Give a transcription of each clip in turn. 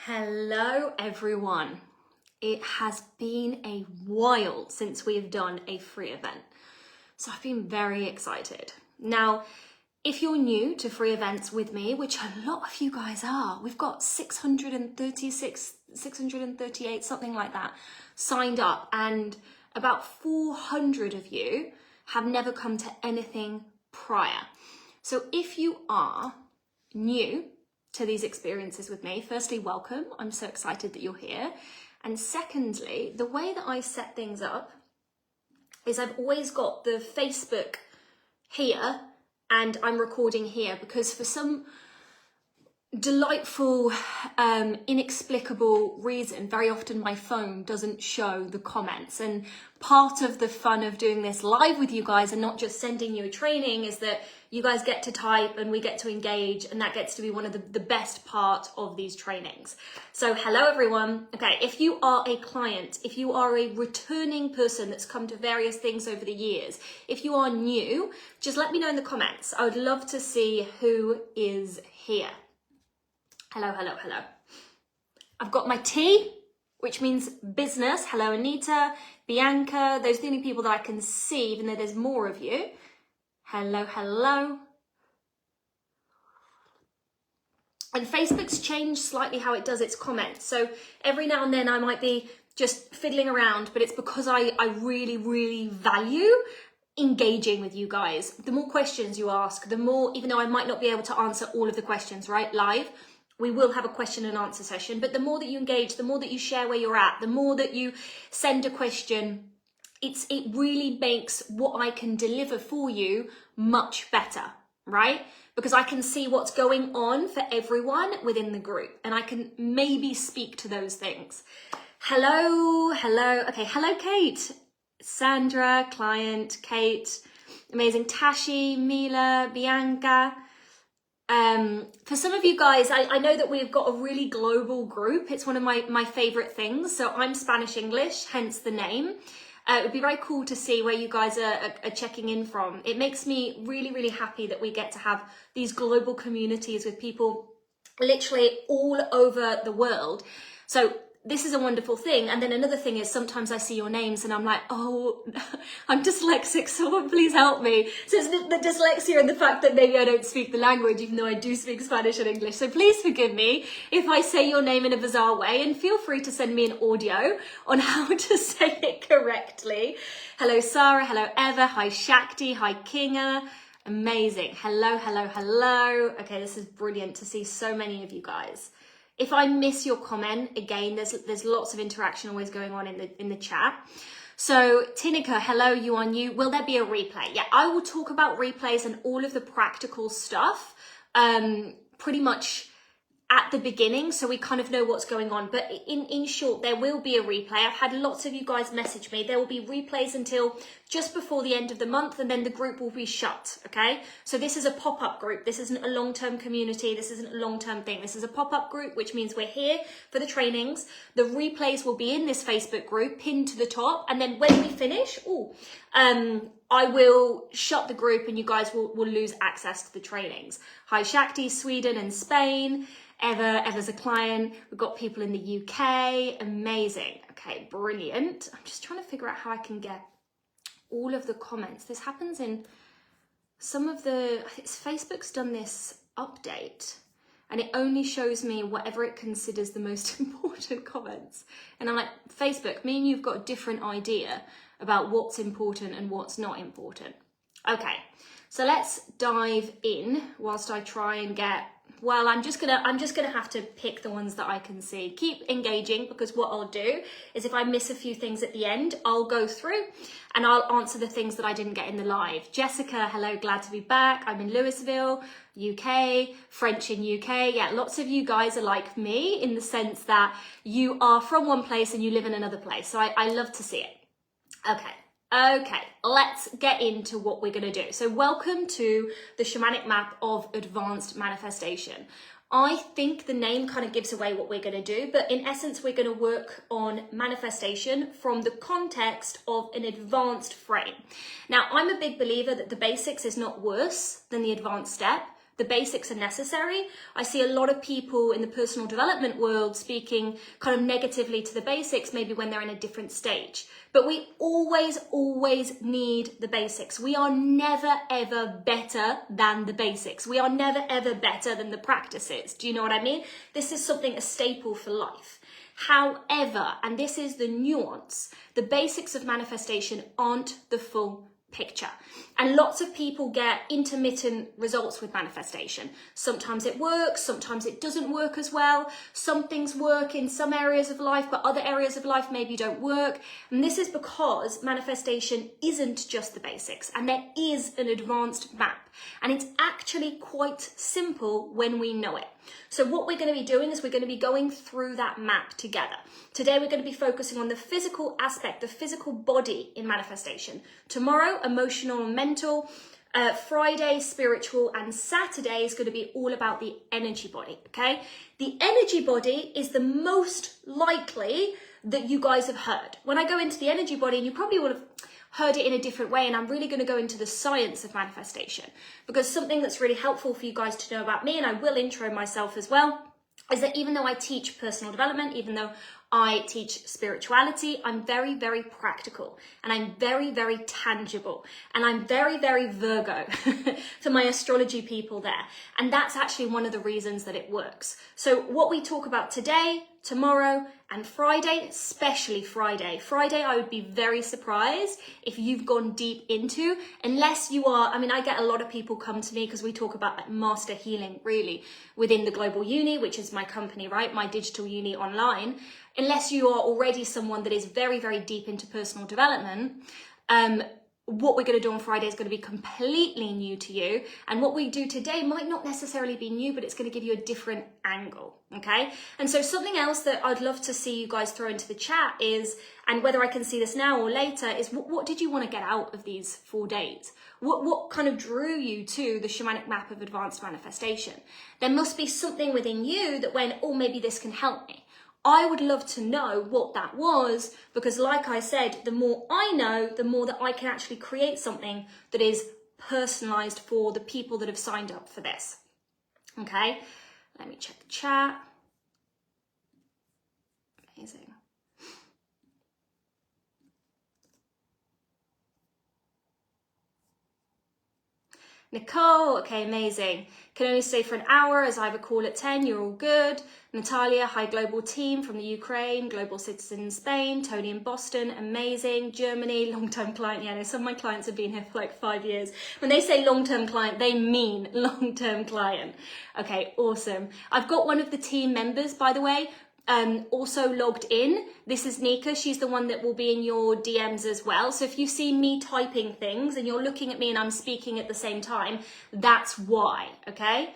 Hello everyone. It has been a while since we have done a free event, so I've been very excited. Now, if you're new to free events with me, which a lot of you guys are, we've got 636, 638, something like that, signed up, and about 400 of you have never come to anything prior. So if you are new to these experiences with me, firstly, welcome. I'm so excited that you're here. And secondly, the way that I set things up is I've always got the Facebook here and I'm recording here because for some delightful, inexplicable reason, very often my phone doesn't show the comments. And part of the fun of doing this live with you guys and not just sending you a training is that you guys get to type and we get to engage, and that gets to be one of the best part of these trainings. So hello everyone. Okay, if you are a client, if you are a returning person that's come to various things over the years, if you are new, just let me know in the comments. I would love to see who is here. Hello, hello, hello. I've got my T, which means business. Hello, Anita, Bianca. Those are the only people that I can see, even though there's more of you. Hello, hello. And Facebook's changed slightly how it does its comments. So every now and then I might be just fiddling around, but it's because I really, really value engaging with you guys. The more questions you ask, the more, even though I might not be able to answer all of the questions, right, live, we will have a question and answer session, but the more that you engage, the more that you share where you're at, the more that you send a question, it really makes what I can deliver for you much better, right? Because I can see what's going on for everyone within the group and I can maybe speak to those things. Hello, hello. Okay, hello, Kate. Sandra, client, Kate, amazing. Tashi, Mila, Bianca. For some of you guys, I know that we've got a really global group. It's one of my favorite things. So I'm Spanish English, hence the name. It would be very cool to see where you guys are checking in from. It makes me really, really happy that we get to have these global communities with people literally all over the world. So this is a wonderful thing. And then another thing is sometimes I see your names and I'm like, oh, I'm dyslexic, someone please help me. So it's the dyslexia and the fact that maybe I don't speak the language, even though I do speak Spanish and English. So please forgive me if I say your name in a bizarre way, and feel free to send me an audio on how to say it correctly. Hello, Sarah. Hello, Eva. Hi, Shakti. Hi, Kinga. Amazing. Hello, hello, hello. Okay, this is brilliant to see so many of you guys. If I miss your comment, again, there's lots of interaction always going on in the chat. So Nika, hello, you are new. Will there be a replay? Yeah, I will talk about replays and all of the practical stuff pretty much at the beginning, so we kind of know what's going on. But in short, there will be a replay. I've had lots of you guys message me. There will be replays until just before the end of the month, and then the group will be shut, okay? So this is a pop-up group. This isn't a long-term community. This isn't a long-term thing. This is a pop-up group, which means we're here for the trainings. The replays will be in this Facebook group, pinned to the top, and then when we finish, I will shut the group and you guys will lose access to the trainings. Hi, Shakti, Sweden and Spain. Eva's a client. We've got people in the UK. Amazing. Okay, brilliant. I'm just trying to figure out how I can get all of the comments. This happens in some of the, Facebook's done this update and it only shows me whatever it considers the most important comments. And I'm like, Facebook, me and you've got a different idea about what's important and what's not important. Okay, so let's dive in whilst I try and get, well, I'm just gonna have to pick the ones that I can see. Keep engaging, because what I'll do is if I miss a few things at the end, I'll go through and I'll answer the things that I didn't get in the live. Jessica, hello, glad to be back. I'm in Louisville, UK, French in UK. Yeah, lots of you guys are like me in the sense that you are from one place and you live in another place. So I love to see it. Okay, let's get into what we're going to do. So welcome to the Shamanic Map of Advanced Manifestation. I think the name kind of gives away what we're going to do, but in essence, we're going to work on manifestation from the context of an advanced frame. Now, I'm a big believer that the basics is not worse than the advanced step, The basics are necessary. I see a lot of people in the personal development world speaking kind of negatively to the basics, maybe when they're in a different stage. But we always, always need the basics. We are never, ever better than the basics. We are never, ever better than the practices. Do you know what I mean? This is something, a staple for life. However, and this is the nuance, the basics of manifestation aren't the full picture. And lots of people get intermittent results with manifestation. Sometimes it works, sometimes it doesn't work as well. Some things work in some areas of life, but other areas of life maybe don't work. And this is because manifestation isn't just the basics, and there is an advanced map. And it's actually quite simple when we know it. So what we're going to be doing is we're going to be going through that map together. Today we're going to be focusing on the physical aspect, the physical body in manifestation. Tomorrow, emotional and mental. Friday, spiritual, and Saturday is going to be all about the energy body, okay? The energy body is the most likely that you guys have heard. When I go into the energy body, and you probably would have heard it in a different way, and I'm really going to go into the science of manifestation, because something that's really helpful for you guys to know about me, and I will intro myself as well, is that even though I teach personal development, even though I teach spirituality, I'm very, very practical, and I'm very, very tangible, and I'm very, very Virgo to my astrology people there. And that's actually one of the reasons that it works. So what we talk about today, tomorrow, and Friday, especially Friday. Friday, I would be very surprised if you've gone deep into, unless you are, I mean, I get a lot of people come to me because we talk about like master healing really within the Global Uni, which is my company, right? My digital uni online. Unless you are already someone that is very, very deep into personal development, what we're going to do on Friday is going to be completely new to you. And what we do today might not necessarily be new, but it's going to give you a different angle, okay? And so something else that I'd love to see you guys throw into the chat is, and whether I can see this now or later, is what did you want to get out of these 4 days? What kind of drew you to the Shamanic Map of Advanced Manifestation? There must be something within you that went, oh, maybe this can help me. I would love to know what that was, because like I said, the more I know, the more that I can actually create something that is personalized for the people that have signed up for this. Okay, let me check the chat. Amazing. Nicole, okay, amazing. Can only stay for an hour as I have a call at 10, you're all good. Natalia, hi global team from the Ukraine, global citizen in Spain, Tony in Boston, amazing. Germany, long-term client, yeah, no, some of my clients have been here for like 5 years. When they say long-term client, they mean long-term client. Okay, awesome. I've got one of the team members, by the way, also logged in. This is Nika. She's the one that will be in your DMs as well. So if you see me typing things and you're looking at me and I'm speaking at the same time, that's why, okay?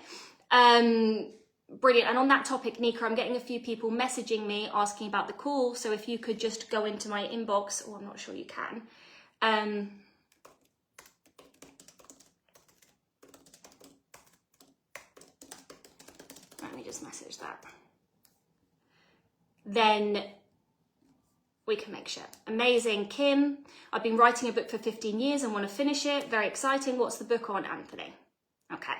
Brilliant. And on that topic, Nika, I'm getting a few people messaging me asking about the call. So if you could just go into my inbox, or I'm not sure you can. Let me just message that. Then we can make sure. Amazing. Kim, I've been writing a book for 15 years and want to finish it. Very exciting. What's the book on, Anthony? Okay.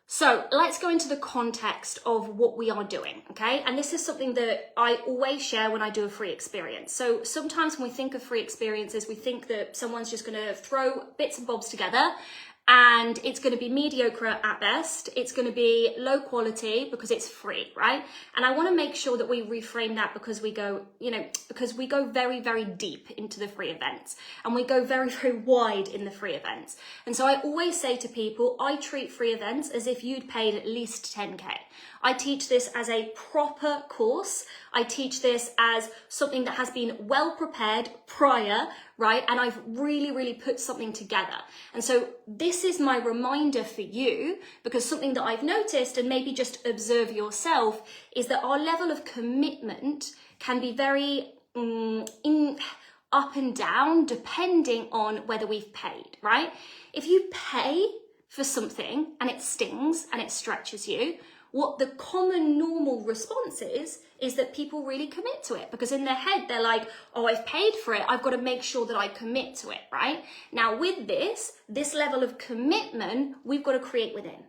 So let's go into the context of what we are doing, okay? And this is something that I always share when I do a free experience. So sometimes when we think of free experiences, we think that someone's just going to throw bits and bobs together and it's going to be mediocre at best. It's going to be low quality because it's free, right? And I want to make sure that we reframe that, because we go, because we go very, very deep into the free events and we go very, very wide in the free events. And so I always say to people, I treat free events as if you'd paid at least 10K. I teach this as a proper course. I teach this as something that has been well prepared prior, right? And I've really, really put something together. And so this is my reminder for you, because something that I've noticed, and maybe just observe yourself, is that our level of commitment can be very up and down depending on whether we've paid, right? If you pay for something and it stings and it stretches you, what the common normal response is that people really commit to it, because in their head, they're like, oh, I've paid for it. I've got to make sure that I commit to it, right? Now with this level of commitment, we've got to create within.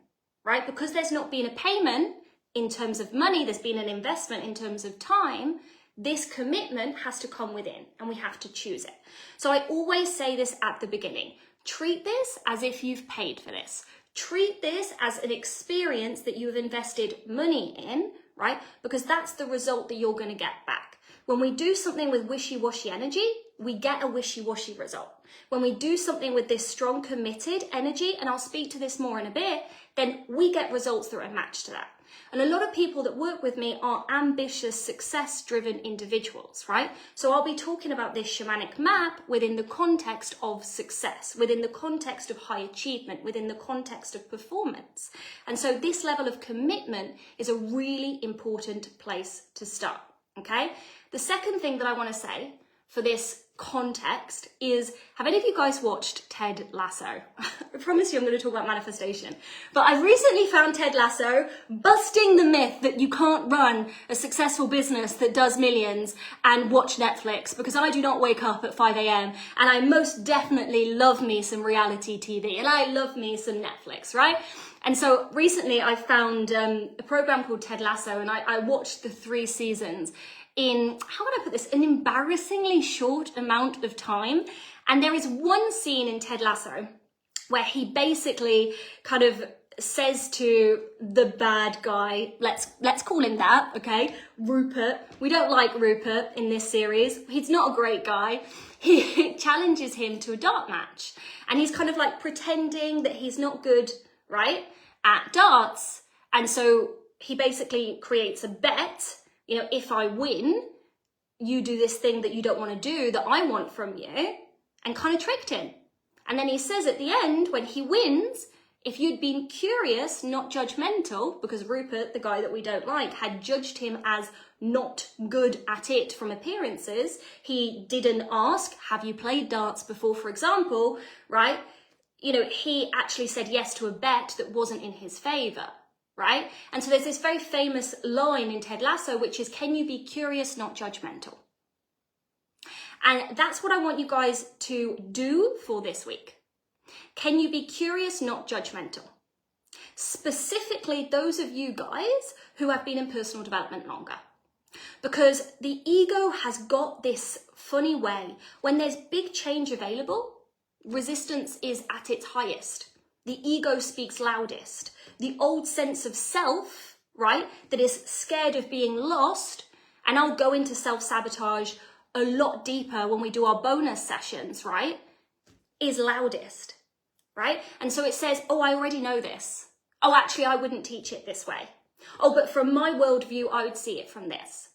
right? Because there's not been a payment in terms of money, there's been an investment in terms of time, this commitment has to come within and we have to choose it. So I always say this at the beginning. Treat this as if you've paid for this. Treat this as an experience that you've invested money in, right? Because that's the result that you're going to get back. When we do something with wishy-washy energy, we get a wishy-washy result. When we do something with this strong committed energy, and I'll speak to this more in a bit, then we get results that are matched to that. And a lot of people that work with me are ambitious, success-driven individuals, right? So I'll be talking about this shamanic map within the context of success, within the context of high achievement, within the context of performance. And so this level of commitment is a really important place to start, okay? The second thing that I want to say for this context is, have any of you guys watched Ted Lasso? I promise you I'm going to talk about manifestation. But I recently found Ted Lasso busting the myth that you can't run a successful business that does millions and watch Netflix, because I do not wake up at 5 a.m. and I most definitely love me some reality TV and I love me some Netflix, right? And so recently I found a program called Ted Lasso, and I watched the 3 seasons in, how would I put this, an embarrassingly short amount of time. And there is one scene in Ted Lasso where he basically kind of says to the bad guy, let's call him that, okay, Rupert. We don't like Rupert in this series. He's not a great guy. He challenges him to a dart match. And he's kind of like pretending that he's not good, right, at darts. And so he basically creates a bet. You know, if I win, you do this thing that you don't want to do that I want from you, and kind of tricked him. And then he says at the end, when he wins, if you'd been curious, not judgmental, because Rupert, the guy that we don't like, had judged him as not good at it from appearances. He didn't ask, have you played darts before, for example, right? You know, he actually said yes to a bet that wasn't in his favor. Right? And so there's this very famous line in Ted Lasso, which is, can you be curious, not judgmental? And that's what I want you guys to do for this week. Can you be curious, not judgmental? Specifically, those of you guys who have been in personal development longer. Because the ego has got this funny way, when there's big change available, resistance is at its highest. The ego speaks loudest. The old sense of self, right, that is scared of being lost, and I'll go into self-sabotage a lot deeper when we do our bonus sessions, right, is loudest, right? And so it says, oh, I already know this. Oh, actually, I wouldn't teach it this way. Oh, but from my worldview, I would see it from this.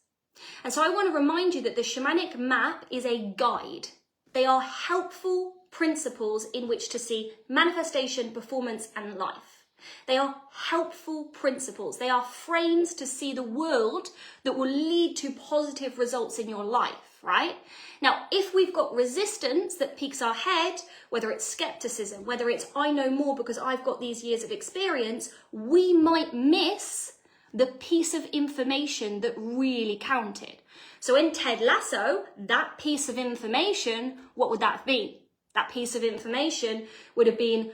And so I want to remind you that the shamanic map is a guide. They are helpful principles in which to see manifestation, performance, and life. They are helpful principles. They are frames to see the world that will lead to positive results in your life, right? Now, if we've got resistance that peaks our head, whether it's skepticism, whether it's I know more because I've got these years of experience, we might miss the piece of information that really counted. So in Ted Lasso, that piece of information, what would that be? That piece of information would have been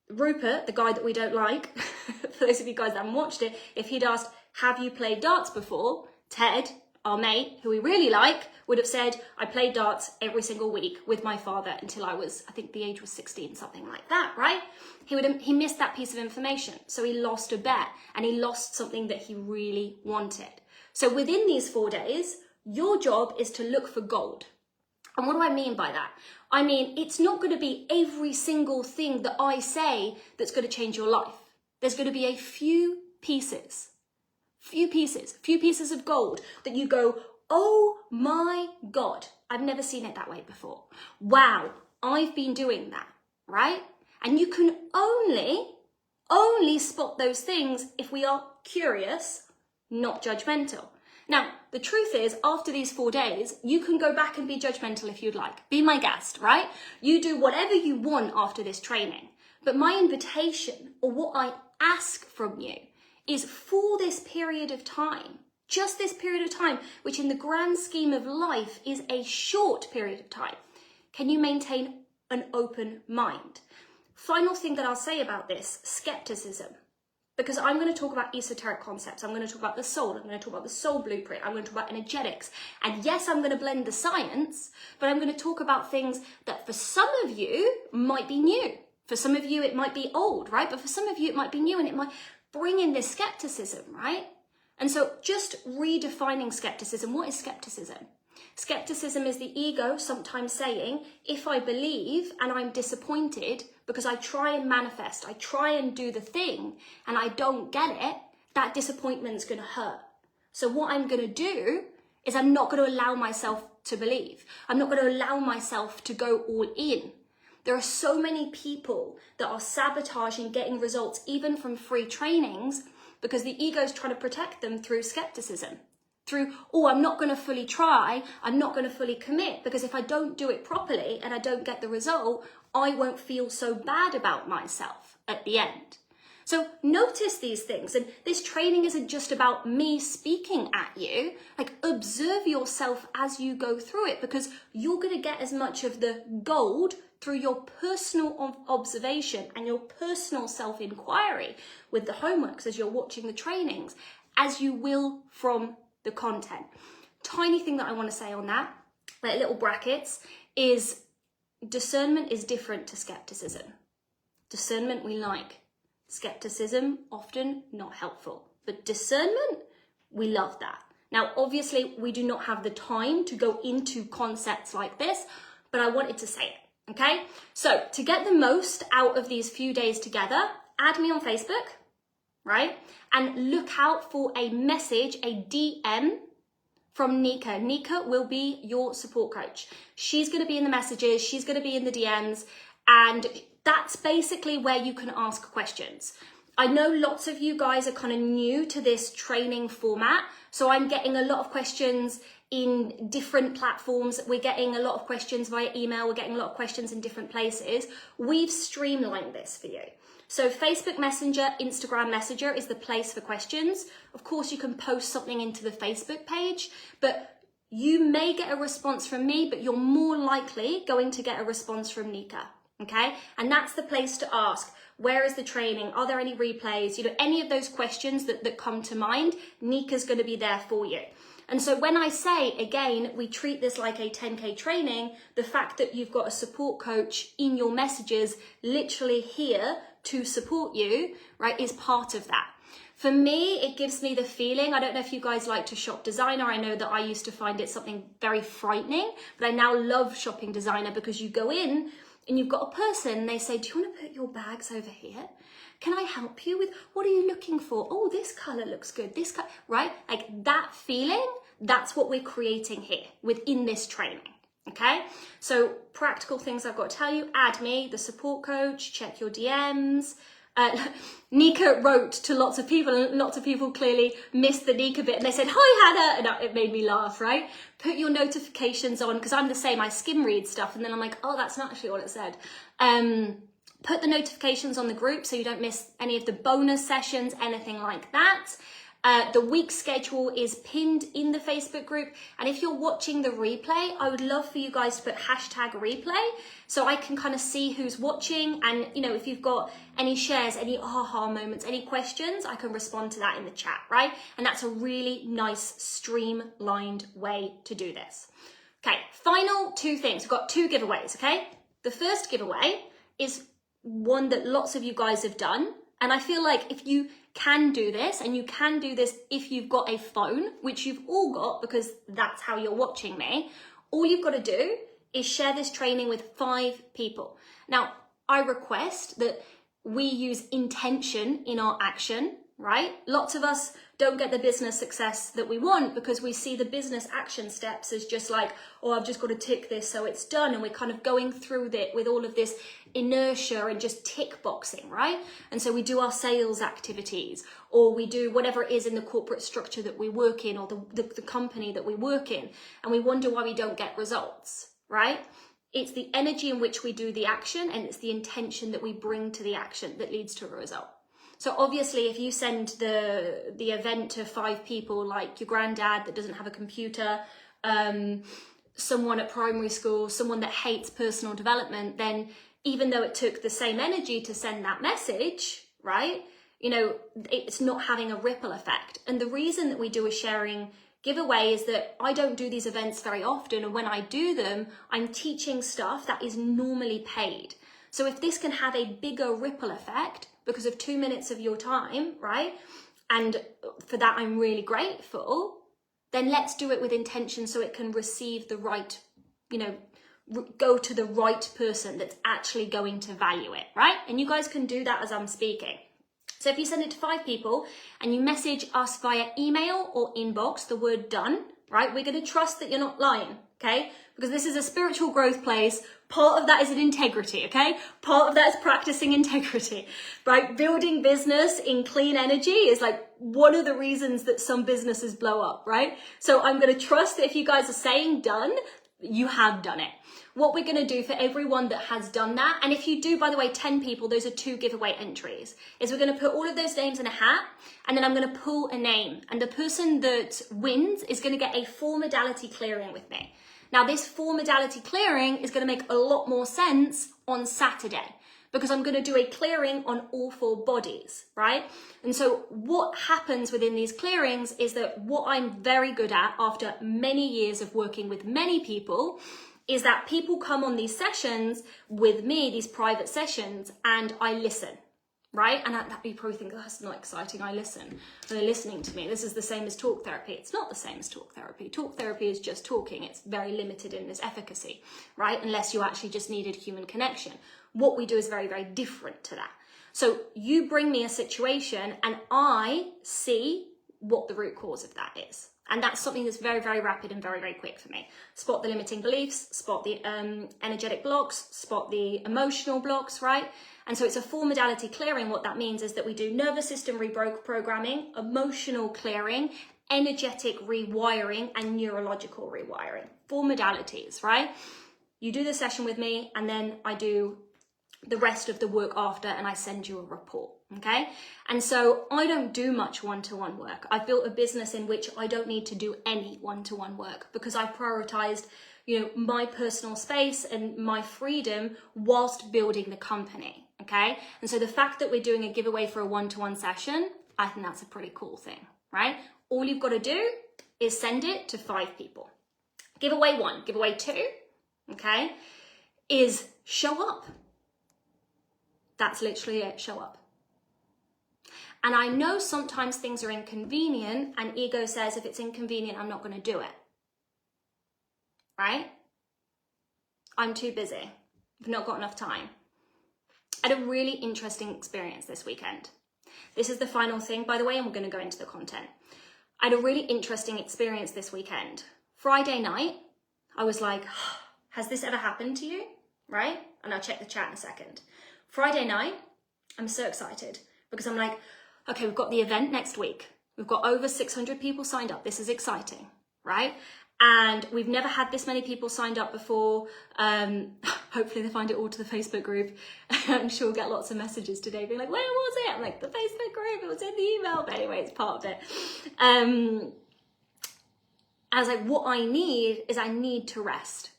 Rupert, the guy that we don't like, for those of you guys that haven't watched it, if he'd asked, have you played darts before? Ted, our mate, who we really like, would have said, I played darts every single week with my father until I was, I think the age was 16, something like that, right? He missed that piece of information. So he lost a bet and he lost something that he really wanted. So within these 4 days, your job is to look for gold. And what do I mean by that? I mean, it's not going to be every single thing that I say that's going to change your life. There's going to be a few pieces of gold that you go, oh my God, I've never seen it that way before. Wow, I've been doing that, right? And you can only spot those things if we are curious, not judgmental. Now, the truth is, after these 4 days, you can go back and be judgmental if you'd like. Be my guest, right? You do whatever you want after this training. But my invitation, or what I ask from you, is for this period of time, just this period of time, which in the grand scheme of life is a short period of time, can you maintain an open mind? Final thing that I'll say about this, skepticism. because I'm going to talk about esoteric concepts. I'm going to talk about the soul. I'm going to talk about the soul blueprint. I'm going to talk about energetics. And yes, I'm going to blend the science, but I'm going to talk about things that for some of you might be new. For some of you, it might be old, right? But for some of you, it might be new, and it might bring in this skepticism, right? And so just redefining skepticism. What is skepticism? Skepticism is the ego sometimes saying, if I believe and I'm disappointed because I try and manifest, I try and do the thing and I don't get it, that disappointment's going to hurt. So what I'm going to do is I'm not going to allow myself to believe. I'm not going to allow myself to go all in. There are so many people that are sabotaging getting results even from free trainings because the ego is trying to protect them through skepticism. Through, oh, I'm not going to fully try, I'm not going to fully commit, because if I don't do it properly and I don't get the result, I won't feel so bad about myself at the end. So notice these things, and this training isn't just about me speaking at you. Like, observe yourself as you go through it, because you're going to get as much of the gold through your personal observation and your personal self-inquiry with the homeworks as you're watching the trainings, as you will from the content. Tiny thing that I want to say on that, like little brackets, is discernment is different to skepticism. Discernment we like. Skepticism, often not helpful. But discernment, we love that. Now, obviously, we do not have the time to go into concepts like this, but I wanted to say it, okay? So, to get the most out of these few days together, add me on Facebook, right? And look out for a message, a DM from Nika. Nika will be your support coach. She's going to be in the messages, she's going to be in the DMs, and that's basically where you can ask questions. I know lots of you guys are kind of new to this training format, so I'm getting a lot of questions in different platforms. We're getting a lot of questions via email, we're getting a lot of questions in different places. We've streamlined this for you. So Facebook Messenger, Instagram Messenger is the place for questions. Of course, you can post something into the Facebook page, but you may get a response from me, but you're more likely going to get a response from Nika, okay? And that's the place to ask. Where is the training? Are there any replays? You know, any of those questions that come to mind, Nika's going to be there for you. And so when I say, again, we treat this like a 10K training, the fact that you've got a support coach in your messages literally here to support you, right, is part of that. For me, it gives me the feeling, I don't know if you guys like to shop designer. I know that I used to find it something very frightening, but I now love shopping designer because you go in and you've got a person and they say, do you want to put your bags over here? Can I help you with, what are you looking for? Oh, this color looks good. This color, right? Like that feeling, that's what we're creating here within this training. Okay, so practical things I've got to tell you: add me, the support coach, check your DMs. Nika wrote to lots of people, and lots of people clearly missed the Nika bit, and they said, hi Hannah, and it made me laugh, right? Put your notifications on, because I'm the same, I skim read stuff, and then I'm like, oh, that's not actually what it said. Put the notifications on the group so you don't miss any of the bonus sessions, anything like that. The week schedule is pinned in the Facebook group. And if you're watching the replay, I would love for you guys to put hashtag replay so I can kind of see who's watching. And, you know, if you've got any shares, any aha moments, any questions, I can respond to that in the chat, right? And that's a really nice streamlined way to do this. Okay, final two things. We've got two giveaways, okay? The first giveaway is one that lots of you guys have done. And I feel like if you can do this, and you can do this if you've got a phone, which you've all got because that's how you're watching me, all you've got to do is share this training with 5 people. Now, I request that we use intention in our action, right? Lots of us don't get the business success that we want because we see the business action steps as just like, oh, I've just got to tick this so it's done. And we're kind of going through it with all of this inertia and just tick boxing, right? And so we do our sales activities, or we do whatever it is in the corporate structure that we work in, or the company that we work in, and we wonder why we don't get results, right? It's the energy in which we do the action, and it's the intention that we bring to the action that leads to a result. So obviously, if you send the event to 5 people, like your granddad that doesn't have a computer, someone at primary school, someone that hates personal development, then even though it took the same energy to send that message, right, it's not having a ripple effect. And the reason that we do a sharing giveaway is that I don't do these events very often, and when I do them, I'm teaching stuff that is normally paid. So if this can have a bigger ripple effect because of 2 minutes of your time, right? And for that, I'm really grateful. Then let's do it with intention so it can receive the right, go to the right person that's actually going to value it, right? And you guys can do that as I'm speaking. So if you send it to 5 people and you message us via email or inbox, the word done, right? We're going to trust that you're not lying, okay? Because this is a spiritual growth place. Part of that is an integrity, okay? Part of that is practicing integrity, right? Building business in clean energy is like one of the reasons that some businesses blow up, right? So I'm going to trust that if you guys are saying done, you have done it. What we're going to do for everyone that has done that, and if you do, by the way, 10 people, those are 2 giveaway entries, is we're going to put all of those names in a hat, and then I'm going to pull a name, and the person that wins is going to get a 4 modality clearing with me. Now, this 4 modality clearing is going to make a lot more sense on Saturday, because I'm going to do a clearing on all 4 bodies, right? And so what happens within these clearings is that what I'm very good at after many years of working with many people is that people come on these sessions with me, these private sessions, and I listen, right? And you probably think, oh, that's not exciting, I listen. And they're listening to me. This is the same as talk therapy. It's not the same as talk therapy. Talk therapy is just talking. It's very limited in its efficacy, right? Unless you actually just needed human connection. What we do is very, very different to that. So you bring me a situation and I see what the root cause of that is. And that's something that's very, very rapid and very, very quick for me. Spot the limiting beliefs, spot the energetic blocks, spot the emotional blocks, right? And so it's a 4 modality clearing. What that means is that we do nervous system reprogramming, emotional clearing, energetic rewiring, and neurological rewiring. 4 modalities, right? You do the session with me, and then I do the rest of the work after, and I send you a report, okay? And so I don't do much one-to-one work. I've built a business in which I don't need to do any one-to-one work because I've prioritized, my personal space and my freedom whilst building the company, okay? And so the fact that we're doing a giveaway for a one-to-one session, I think that's a pretty cool thing, right? All you've got to do is send it to 5 people. Giveaway 1, giveaway 2, okay, is show up. That's literally it, show up. And I know sometimes things are inconvenient and ego says, if it's inconvenient, I'm not going to do it. Right? I'm too busy. I've not got enough time. I had a really interesting experience this weekend. This is the final thing, by the way, and we're going to go into the content. I had a really interesting experience this weekend. Friday night, I was like, has this ever happened to you? Right? And I'll check the chat in a second. Friday night, I'm so excited because I'm like, okay, we've got the event next week. We've got over 600 people signed up. This is exciting, right? And we've never had this many people signed up before. Hopefully they find it all to the Facebook group. I'm sure we'll get lots of messages today being like, where was it? I'm like, the Facebook group, it was in the email. But anyway, it's part of it. I was like, what I need is I need to rest.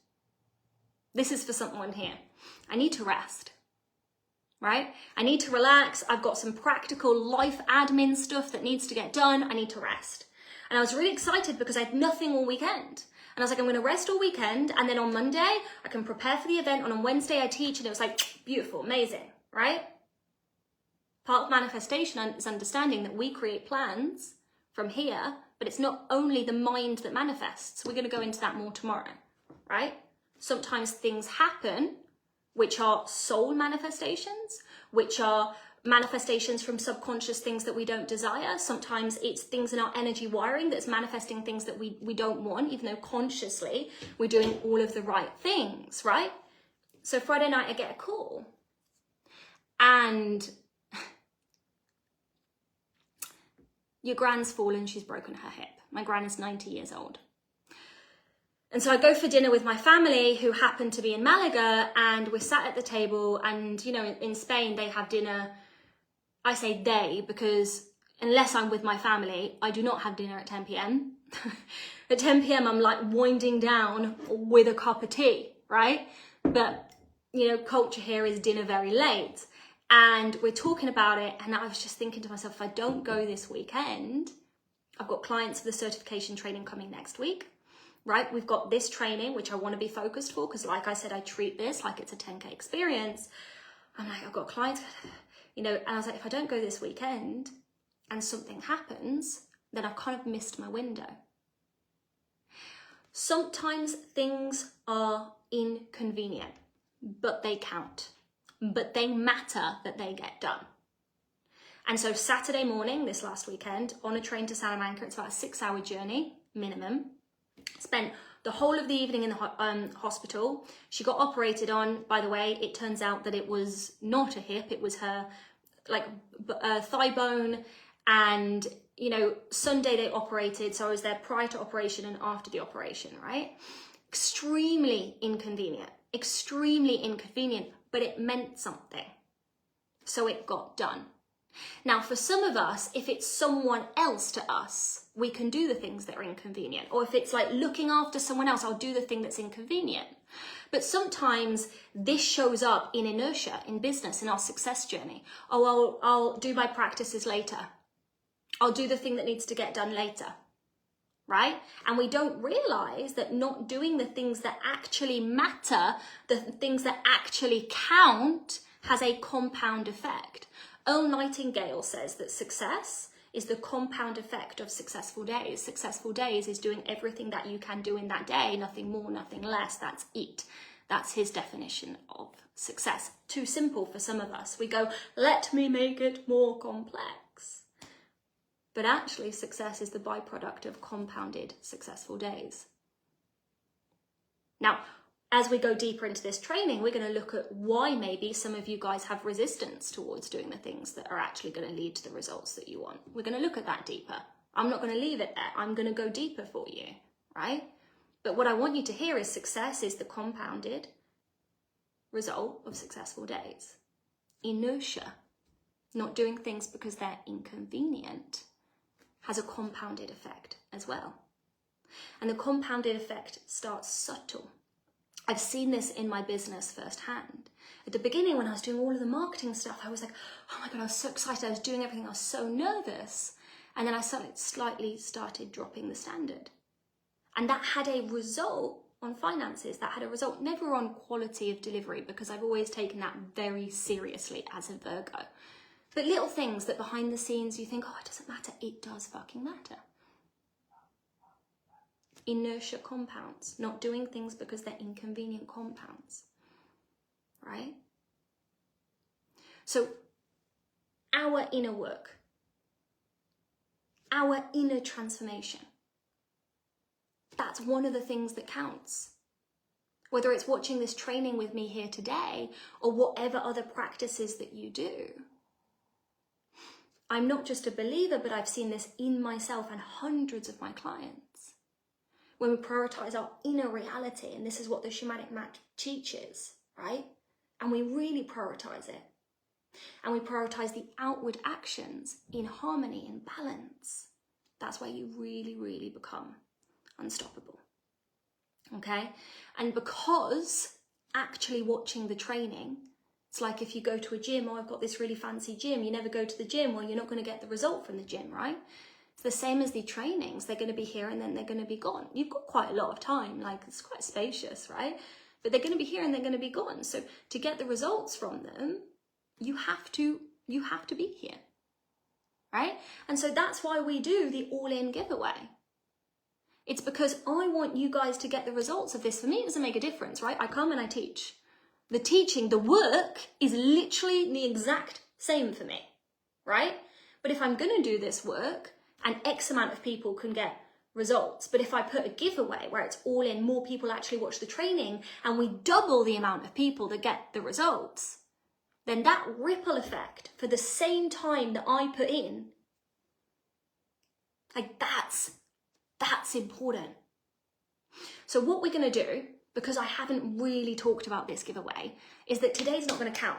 This is for someone here. I need to rest. Right? I need to relax. I've got some practical life admin stuff that needs to get done. I need to rest. And I was really excited because I had nothing all weekend. And I was like, I'm going to rest all weekend. And then on Monday, I can prepare for the event. And on Wednesday, I teach. And it was like, beautiful, amazing, right? Part of manifestation is understanding that we create plans from here, but it's not only the mind that manifests. We're going to go into that more tomorrow, right? Sometimes things happen which are soul manifestations, which are manifestations from subconscious things that we don't desire. Sometimes it's things in our energy wiring that's manifesting things that we don't want, even though consciously we're doing all of the right things, right? So Friday night I get a call and your gran's fallen, she's broken her hip. My gran is 90 years old. And so I go for dinner with my family who happen to be in Malaga, and we're sat at the table, and in Spain they have dinner. I say they because unless I'm with my family, I do not have dinner at 10 p.m. At 10 p.m. I'm like winding down with a cup of tea, right? But culture here is dinner very late. And we're talking about it, and I was just thinking to myself, if I don't go this weekend, I've got clients for the certification training coming next week, right? We've got this training, which I want to be focused for, because like I said, I treat this like it's a 10K experience. I'm like, I've got clients, you know, and I was like, if I don't go this weekend and something happens, then I've kind of missed my window. Sometimes things are inconvenient, but they count. But they matter that they get done. And so Saturday morning, this last weekend, on a train to Salamanca, it's about a 6-hour journey, minimum. Spent the whole of the evening in the hospital. She got operated on. By the way, it turns out that it was not a hip, it was her thigh bone. And, you know, Sunday they operated, so I was there prior to operation and after the operation, right? Extremely inconvenient, but it meant something. So it got done. Now, for some of us, if it's someone else to us, we can do the things that are inconvenient. Or if it's like looking after someone else, I'll do the thing that's inconvenient. But sometimes this shows up in inertia, in business, in our success journey. Oh, I'll do my practices later. I'll do the thing that needs to get done later. Right? And we don't realize that not doing the things that actually matter, the things that actually count, has a compound effect. Earl Nightingale says that success is the compound effect of successful days. Successful days is doing everything that you can do in that day, nothing more, nothing less. That's it. That's his definition of success. Too simple for some of us. We go, let me make it more complex. But actually, success is the byproduct of compounded successful days. Now, as we go deeper into this training, we're going to look at why maybe some of you guys have resistance towards doing the things that are actually going to lead to the results that you want. We're going to look at that deeper. I'm not going to leave it there. I'm going to go deeper for you, right? But what I want you to hear is success is the compounded result of successful days. Inertia, not doing things because they're inconvenient, has a compounded effect as well. And the compounded effect starts subtle. I've seen this in my business firsthand. At the beginning, when I was doing all of the marketing stuff, I was like, oh my God, I was so excited. I was doing everything. I was so nervous. And then I slightly started dropping the standard. And that had a result on finances. That had a result never on quality of delivery, because I've always taken that very seriously as a Virgo. But little things that behind the scenes you think, oh, it doesn't matter. It does fucking matter. Inertia compounds, not doing things because they're inconvenient compounds, right? So our inner work, our inner transformation, that's one of the things that counts. Whether it's watching this training with me here today or whatever other practices that you do. I'm not just a believer, but I've seen this in myself and hundreds of my clients. When we prioritize our inner reality, and this is what the Shamanic Map teaches, right? And we really prioritize it. And we prioritize the outward actions in harmony, in balance. That's where you really, really become unstoppable. Okay? And because actually watching the training, it's like if you go to a gym, oh, I've got this really fancy gym. You never go to the gym, well, you're not going to get the result from the gym, right? It's the same as the trainings. They're going to be here and then they're going to be gone. You've got quite a lot of time, like it's quite spacious, right? But they're going to be here and they're going to be gone. So to get the results from them, you have to be here, right? And so that's why we do the all-in giveaway. It's because I want you guys to get the results of this. For me, it doesn't make a difference, right? I come and I teach. The teaching, the work is literally the exact same for me, right? But if I'm going to do this work and X amount of people can get results, but if I put a giveaway where it's all in, more people actually watch the training and we double the amount of people that get the results, then that ripple effect for the same time that I put in, like that's important. So what we're going to do, because I haven't really talked about this giveaway, is that today's not going to count,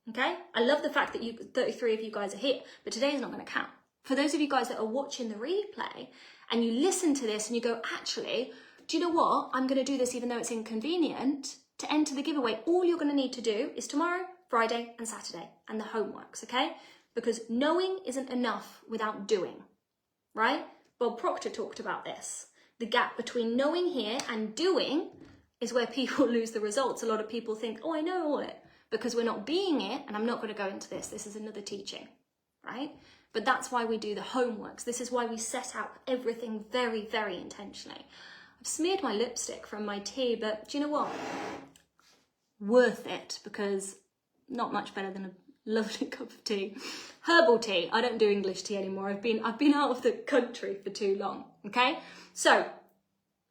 okay? I love the fact that 33 of you guys are here, but today's not going to count. For those of you guys that are watching the replay and you listen to this and you go, actually, do you know what? I'm going to do this even though it's inconvenient to enter the giveaway. All you're going to need to do is tomorrow, Friday and Saturday, and the homeworks, okay? Because knowing isn't enough without doing, right? Bob Proctor talked about this. The gap between knowing here and doing is where people lose the results. A lot of people think, oh, I know all it, because we're not being it, and I'm not going to go into this. This is another teaching, right? But that's why we do the homeworks. This is why we set out everything very, very intentionally. I've smeared my lipstick from my tea, but do you know what? Worth it, because not much better than a lovely cup of tea. Herbal tea. I don't do English tea anymore. I've been out of the country for too long, okay? So,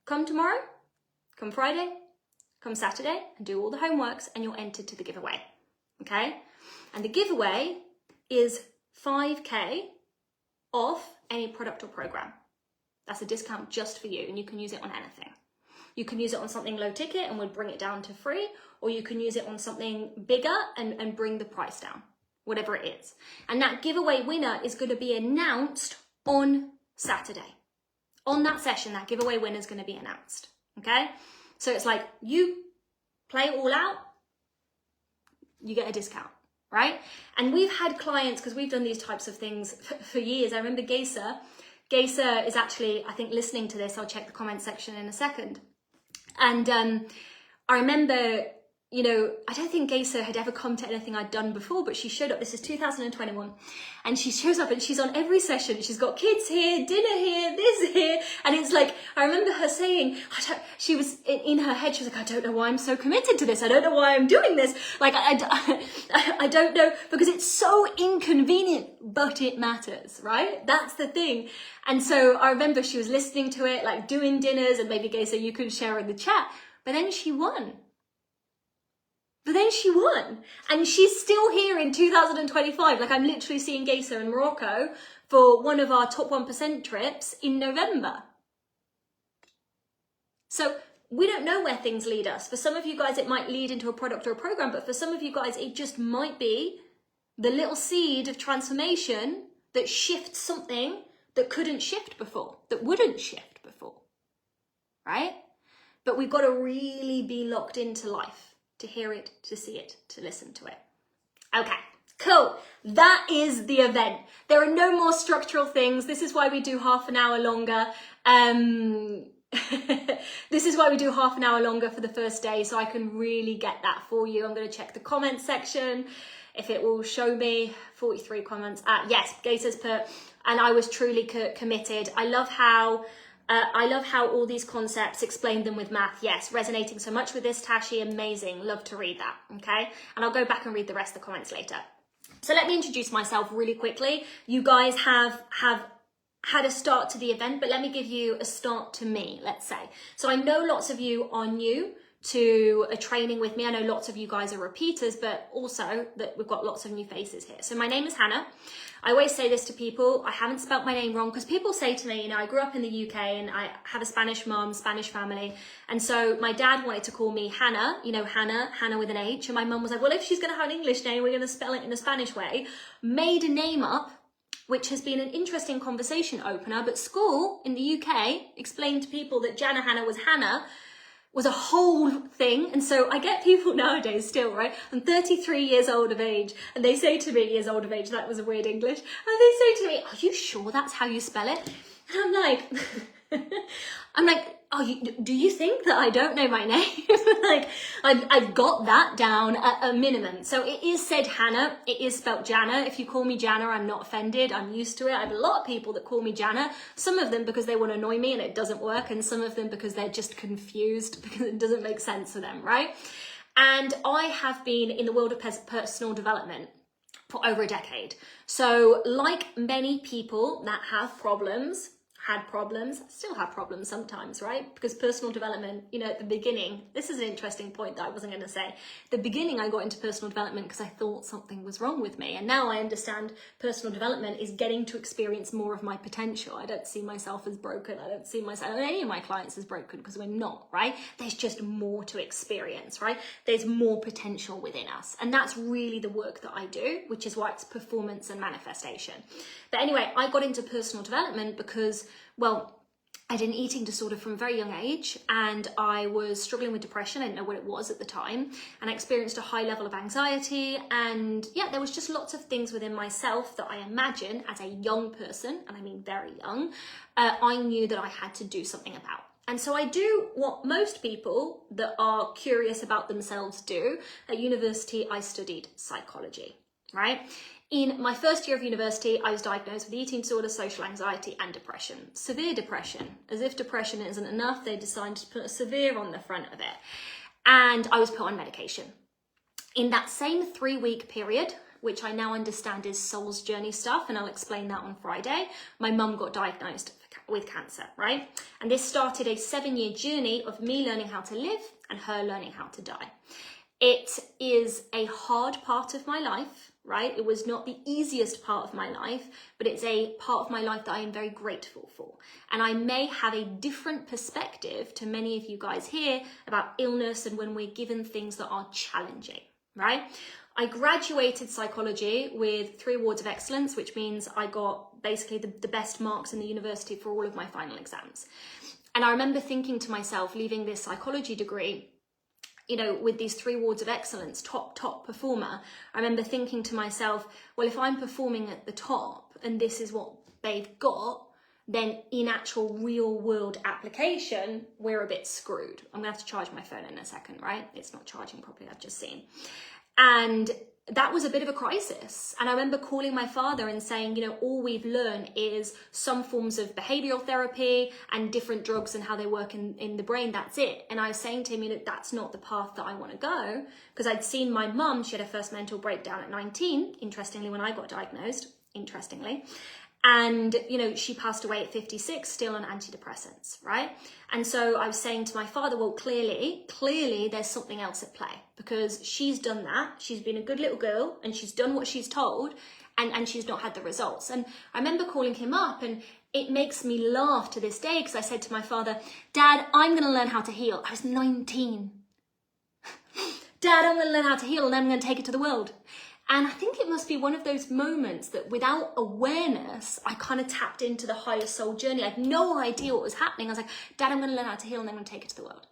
come tomorrow, come Friday, come Saturday, and do all the homeworks, and you're entered to the giveaway, okay? And the giveaway is 5k off any product or program. That's a discount just for you, and you can use it on anything. You can use it on something low ticket and we'll bring it down to free, or you can use it on something bigger and bring the price down, whatever it is. And that giveaway winner is going to be announced on Saturday. On that session, that giveaway winner is going to be announced, okay? So it's like, you play it all out, you get a discount, right? And we've had clients, because we've done these types of things for years. I remember Geyser is actually, I think, listening to this. I'll check the comment section in a second. And I remember, you know, I don't think Geyser had ever come to anything I'd done before, but she showed up. This is 2021. And she shows up and she's on every session. She's got kids here, dinner here, this here. And it's like, I remember her saying, she was in her head, she was like, I don't know why I'm so committed to this. I don't know why I'm doing this. Like, I don't know, because it's so inconvenient, but it matters, right? That's the thing. And so I remember she was listening to it, like doing dinners, and maybe Geyser, you could share in the chat. But then she won. And she's still here in 2025. Like, I'm literally seeing Geyser in Morocco for one of our top 1% trips in November. So we don't know where things lead us. For some of you guys, it might lead into a product or a program, but for some of you guys, it just might be the little seed of transformation that shifts something that couldn't shift before, that wouldn't shift before, right? But we've got to really be locked into life to hear it, to see it, to listen to it. Okay, cool. That is the event. There are no more structural things. This is why we do half an hour longer. This is why we do half an hour longer for the first day, so I can really get that for you. I'm going to check the comment section if it will show me 43 comments. Yes, Geyser's put, and I was truly committed. I love how all these concepts, explain them with math. Yes, resonating so much with this, Tashi, amazing. Love to read that, okay? And I'll go back and read the rest of the comments later. So let me introduce myself really quickly. You guys have had a start to the event, but let me give you a start to me, let's say. So I know lots of you are new to a training with me. I know lots of you guys are repeaters, but also that we've got lots of new faces here. So my name is Hannah. I always say this to people, I haven't spelt my name wrong, because people say to me, you know, I grew up in the UK and I have a Spanish mom, Spanish family. And so my dad wanted to call me Hannah, you know, Hannah with an H. And my mum was like, well, if she's going to have an English name, we're going to spell it in a Spanish way. Made a name up, which has been an interesting conversation opener. But school in the UK explained to people that Janna Hannah was a whole thing. And so I get people nowadays still, right? I'm 33 years old of age, and they say to me, years old of age, that was a weird English. And they say to me, are you sure that's how you spell it? And I'm like, do you think that I don't know my name? Like, I've got that down at a minimum. So it is said Hannah, it is spelt Janna. If you call me Janna, I'm not offended. I'm used to it. I have a lot of people that call me Janna. Some of them because they want to annoy me and it doesn't work. And some of them because they're just confused because it doesn't make sense to them, right? And I have been in the world of personal development for over a decade. So like many people that have problems, still have problems sometimes, right? Because personal development, you know, at the beginning, this is an interesting point that I wasn't going to say. At the beginning, I got into personal development because I thought something was wrong with me. And now I understand personal development is getting to experience more of my potential. I don't see myself as broken. I don't see any of my clients as broken, because we're not, right? There's just more to experience, right? There's more potential within us. And that's really the work that I do, which is why it's performance and manifestation. But anyway, I got into personal development because, well, I had an eating disorder from a very young age, and I was struggling with depression. I didn't know what it was at the time, and I experienced a high level of anxiety, and yeah, there was just lots of things within myself that I imagine as a young person, and I mean very young, I knew that I had to do something about. And so I do what most people that are curious about themselves do. At university, I studied psychology, right? In my first year of university, I was diagnosed with eating disorder, social anxiety, and depression. Severe depression. As if depression isn't enough, they decided to put a severe on the front of it. And I was put on medication. In that same 3-week period, which I now understand is soul's journey stuff, and I'll explain that on Friday, my mum got diagnosed with cancer, right? And this started a 7-year journey of me learning how to live and her learning how to die. It is a hard part of my life, right? It was not the easiest part of my life, but it's a part of my life that I am very grateful for. And I may have a different perspective to many of you guys here about illness and when we're given things that are challenging, right? I graduated psychology with 3 awards of excellence, which means I got basically the best marks in the university for all of my final exams. And I remember thinking to myself, leaving this psychology degree, you know, with these 3 awards of excellence, top performer, I remember thinking to myself, well, if I'm performing at the top and this is what they've got, then in actual real world application, we're a bit screwed. I'm gonna have to charge my phone in a second, right? It's not charging properly, I've just seen. And that was a bit of a crisis. And I remember calling my father and saying, you know, all we've learned is some forms of behavioral therapy and different drugs and how they work in the brain. That's it. And I was saying to him, you know, that's not the path that I want to go. Because I'd seen my mum, she had her first mental breakdown at 19, interestingly, when I got diagnosed, interestingly. And, you know, she passed away at 56, still on antidepressants, right? And so I was saying to my father, well, clearly there's something else at play, because she's done that. She's been a good little girl and she's done what she's told, and she's not had the results. And I remember calling him up, and it makes me laugh to this day, because I said to my father, Dad, I'm going to learn how to heal. I was 19. Dad, I'm going to learn how to heal and I'm going to take it to the world. And I think it must be one of those moments that without awareness, I kind of tapped into the higher soul journey. I had no idea what was happening. I was like, Dad, I'm going to learn how to heal and then I'm going to take it to the world.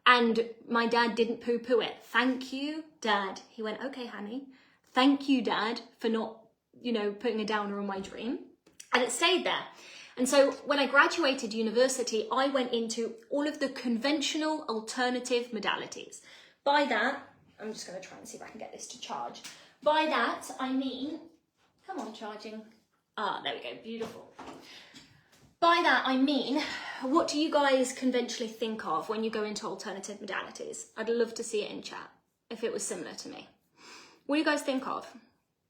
And my dad didn't poo-poo it. Thank you, Dad. He went, okay, honey. Thank you, Dad, for not, you know, putting a downer on my dream. And it stayed there. And so when I graduated university, I went into all of the conventional alternative modalities. By that, I'm just going to try and see if I can get this to charge. By that, I mean, come on, charging. Ah, there we go, beautiful. By that, I mean, what do you guys conventionally think of when you go into alternative modalities? I'd love to see it in chat, if it was similar to me. What do you guys think of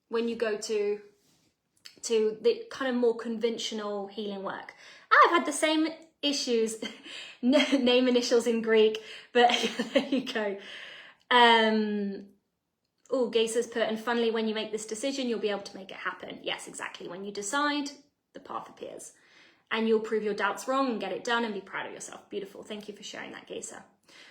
when you go to the kind of more conventional healing work? I've had the same issues, name initials in Greek, but there you go. Oh, Geisa's put, and funnily, when you make this decision, you'll be able to make it happen. Yes, exactly. When you decide, the path appears. And you'll prove your doubts wrong and get it done and be proud of yourself. Beautiful. Thank you for sharing that, Geisa.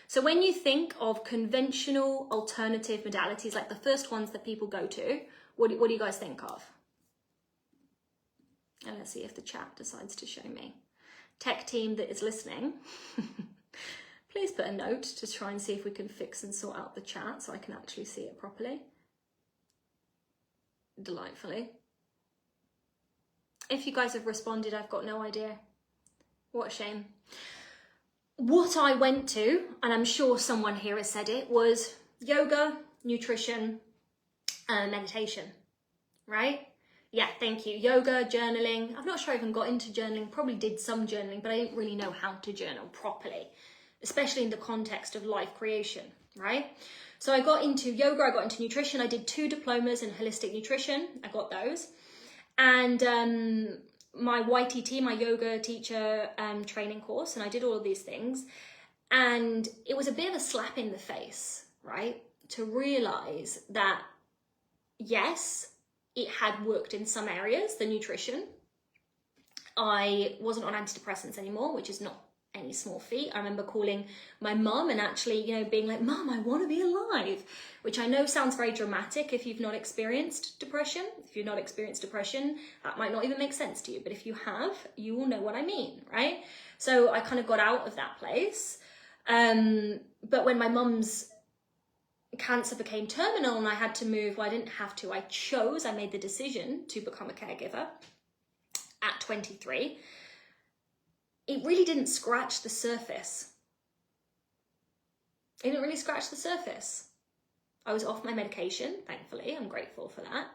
So when you think of conventional alternative modalities, like the first ones that people go to, what do you guys think of? And let's see if the chat decides to show me. Tech team that is listening, please put a note to try and see if we can fix and sort out the chat so I can actually see it properly. Delightfully. If you guys have responded, I've got no idea. What a shame. What I went to, and I'm sure someone here has said it, was yoga, nutrition, meditation, right? Yeah, thank you. Yoga, journaling. I'm not sure I even got into journaling, probably did some journaling, but I didn't really know how to journal properly, especially in the context of life creation, right? So I got into yoga, I got into nutrition. I did 2 diplomas in holistic nutrition. I got those. And my YTT, my yoga teacher training course, and I did all of these things. And it was a bit of a slap in the face, right? To realize that, yes, it had worked in some areas, the nutrition. I wasn't on antidepressants anymore, which is not any small feat. I remember calling my mum and actually, you know, being like, Mum, I want to be alive, which I know sounds very dramatic if you've not experienced depression. If you've not experienced depression, that might not even make sense to you. But if you have, you will know what I mean, right? So I kind of got out of that place. But when my mum's cancer became terminal and I had to move, well, I didn't have to, I made the decision to become a caregiver at 23. It really didn't scratch the surface. It didn't really scratch the surface. I was off my medication, thankfully. I'm grateful for that.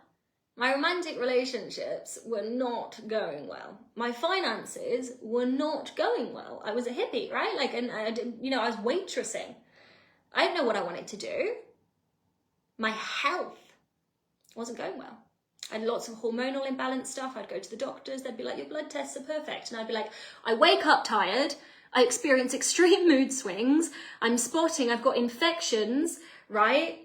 My romantic relationships were not going well. My finances were not going well. I was a hippie, right? Like, and I was waitressing. I didn't know what I wanted to do. My health wasn't going well. I had lots of hormonal imbalance stuff. I'd go to the doctors. They'd be like, your blood tests are perfect. And I'd be like, I wake up tired. I experience extreme mood swings. I'm spotting, I've got infections, right?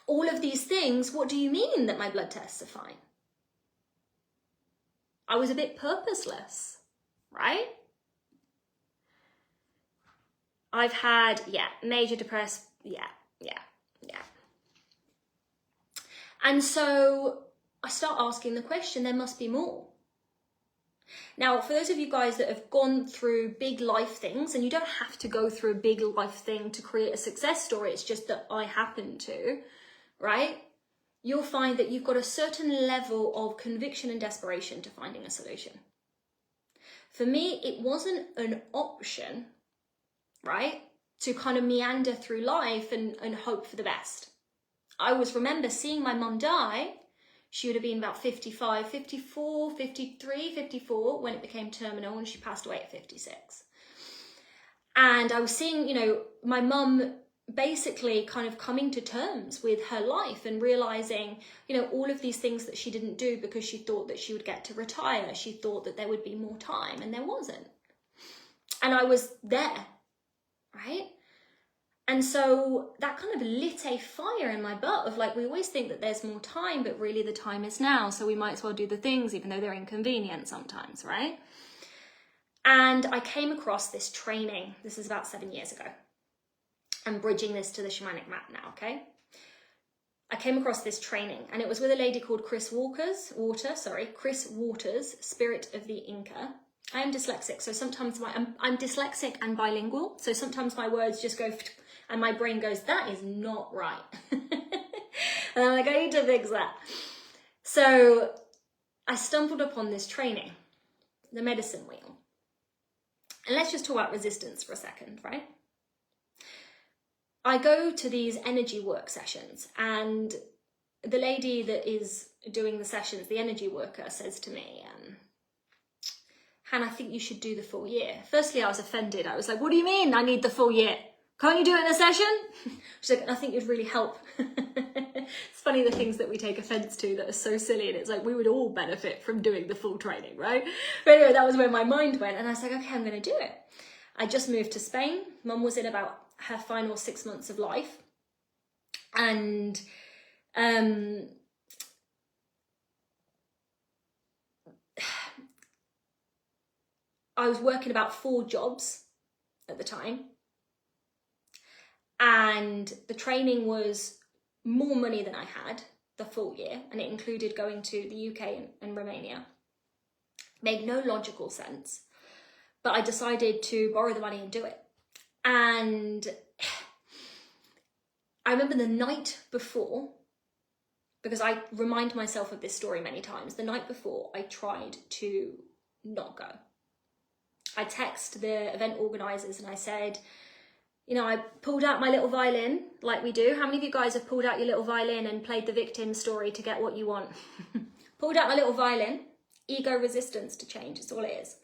All of these things. What do you mean that my blood tests are fine? I was a bit purposeless, right? I've had, major depressed, yeah. And so I start asking the question, there must be more. Now, for those of you guys that have gone through big life things, and you don't have to go through a big life thing to create a success story, it's just that I happen to, right? You'll find that you've got a certain level of conviction and desperation to finding a solution. For me, it wasn't an option, right, to kind of meander through life and hope for the best. I remember seeing my mum die. She would have been about 55, 54, 53, 54 when it became terminal, and she passed away at 56. And I was seeing, my mum basically kind of coming to terms with her life and realizing, all of these things that she didn't do because she thought that she would get to retire. She thought that there would be more time, and there wasn't. And I was there, right? And so that kind of lit a fire in my butt of like, we always think that there's more time, but really the time is now. So we might as well do the things, even though they're inconvenient sometimes, right? And I came across this training. This is about 7 years ago. I'm bridging this to the Shamanic Map now, okay? I came across this training, and it was with a lady called Chris Waters, Spirit of the Inca. I am dyslexic, so sometimes I'm dyslexic and bilingual. So sometimes my words just go, and my brain goes, that is not right. And I'm like, I need to fix that. So I stumbled upon this training, the medicine wheel. And let's just talk about resistance for a second, right? I go to these energy work sessions, and the lady that is doing the sessions, the energy worker, says to me, Hannah, I think you should do the full year. Firstly, I was offended. I was like, what do you mean I need the full year? Can't you do it in a session? She's like, I think it'd really help. It's funny the things that we take offense to that are so silly, and it's like we would all benefit from doing the full training, right? But anyway, that was where my mind went, and I was like, okay, I'm going to do it. I just moved to Spain. Mum was in about her final 6 months of life, and I was working about 4 jobs at the time, and the training was more money than I had the full year, and it included going to the UK and Romania. Made no logical sense, but I decided to borrow the money and do it. And I remember the night before, because I remind myself of this story many times, the night before I tried to not go. I texted the event organisers and I said, I pulled out my little violin like we do. How many of you guys have pulled out your little violin and played the victim story to get what you want? Pulled out my little violin. Ego resistance to change, it's all it is.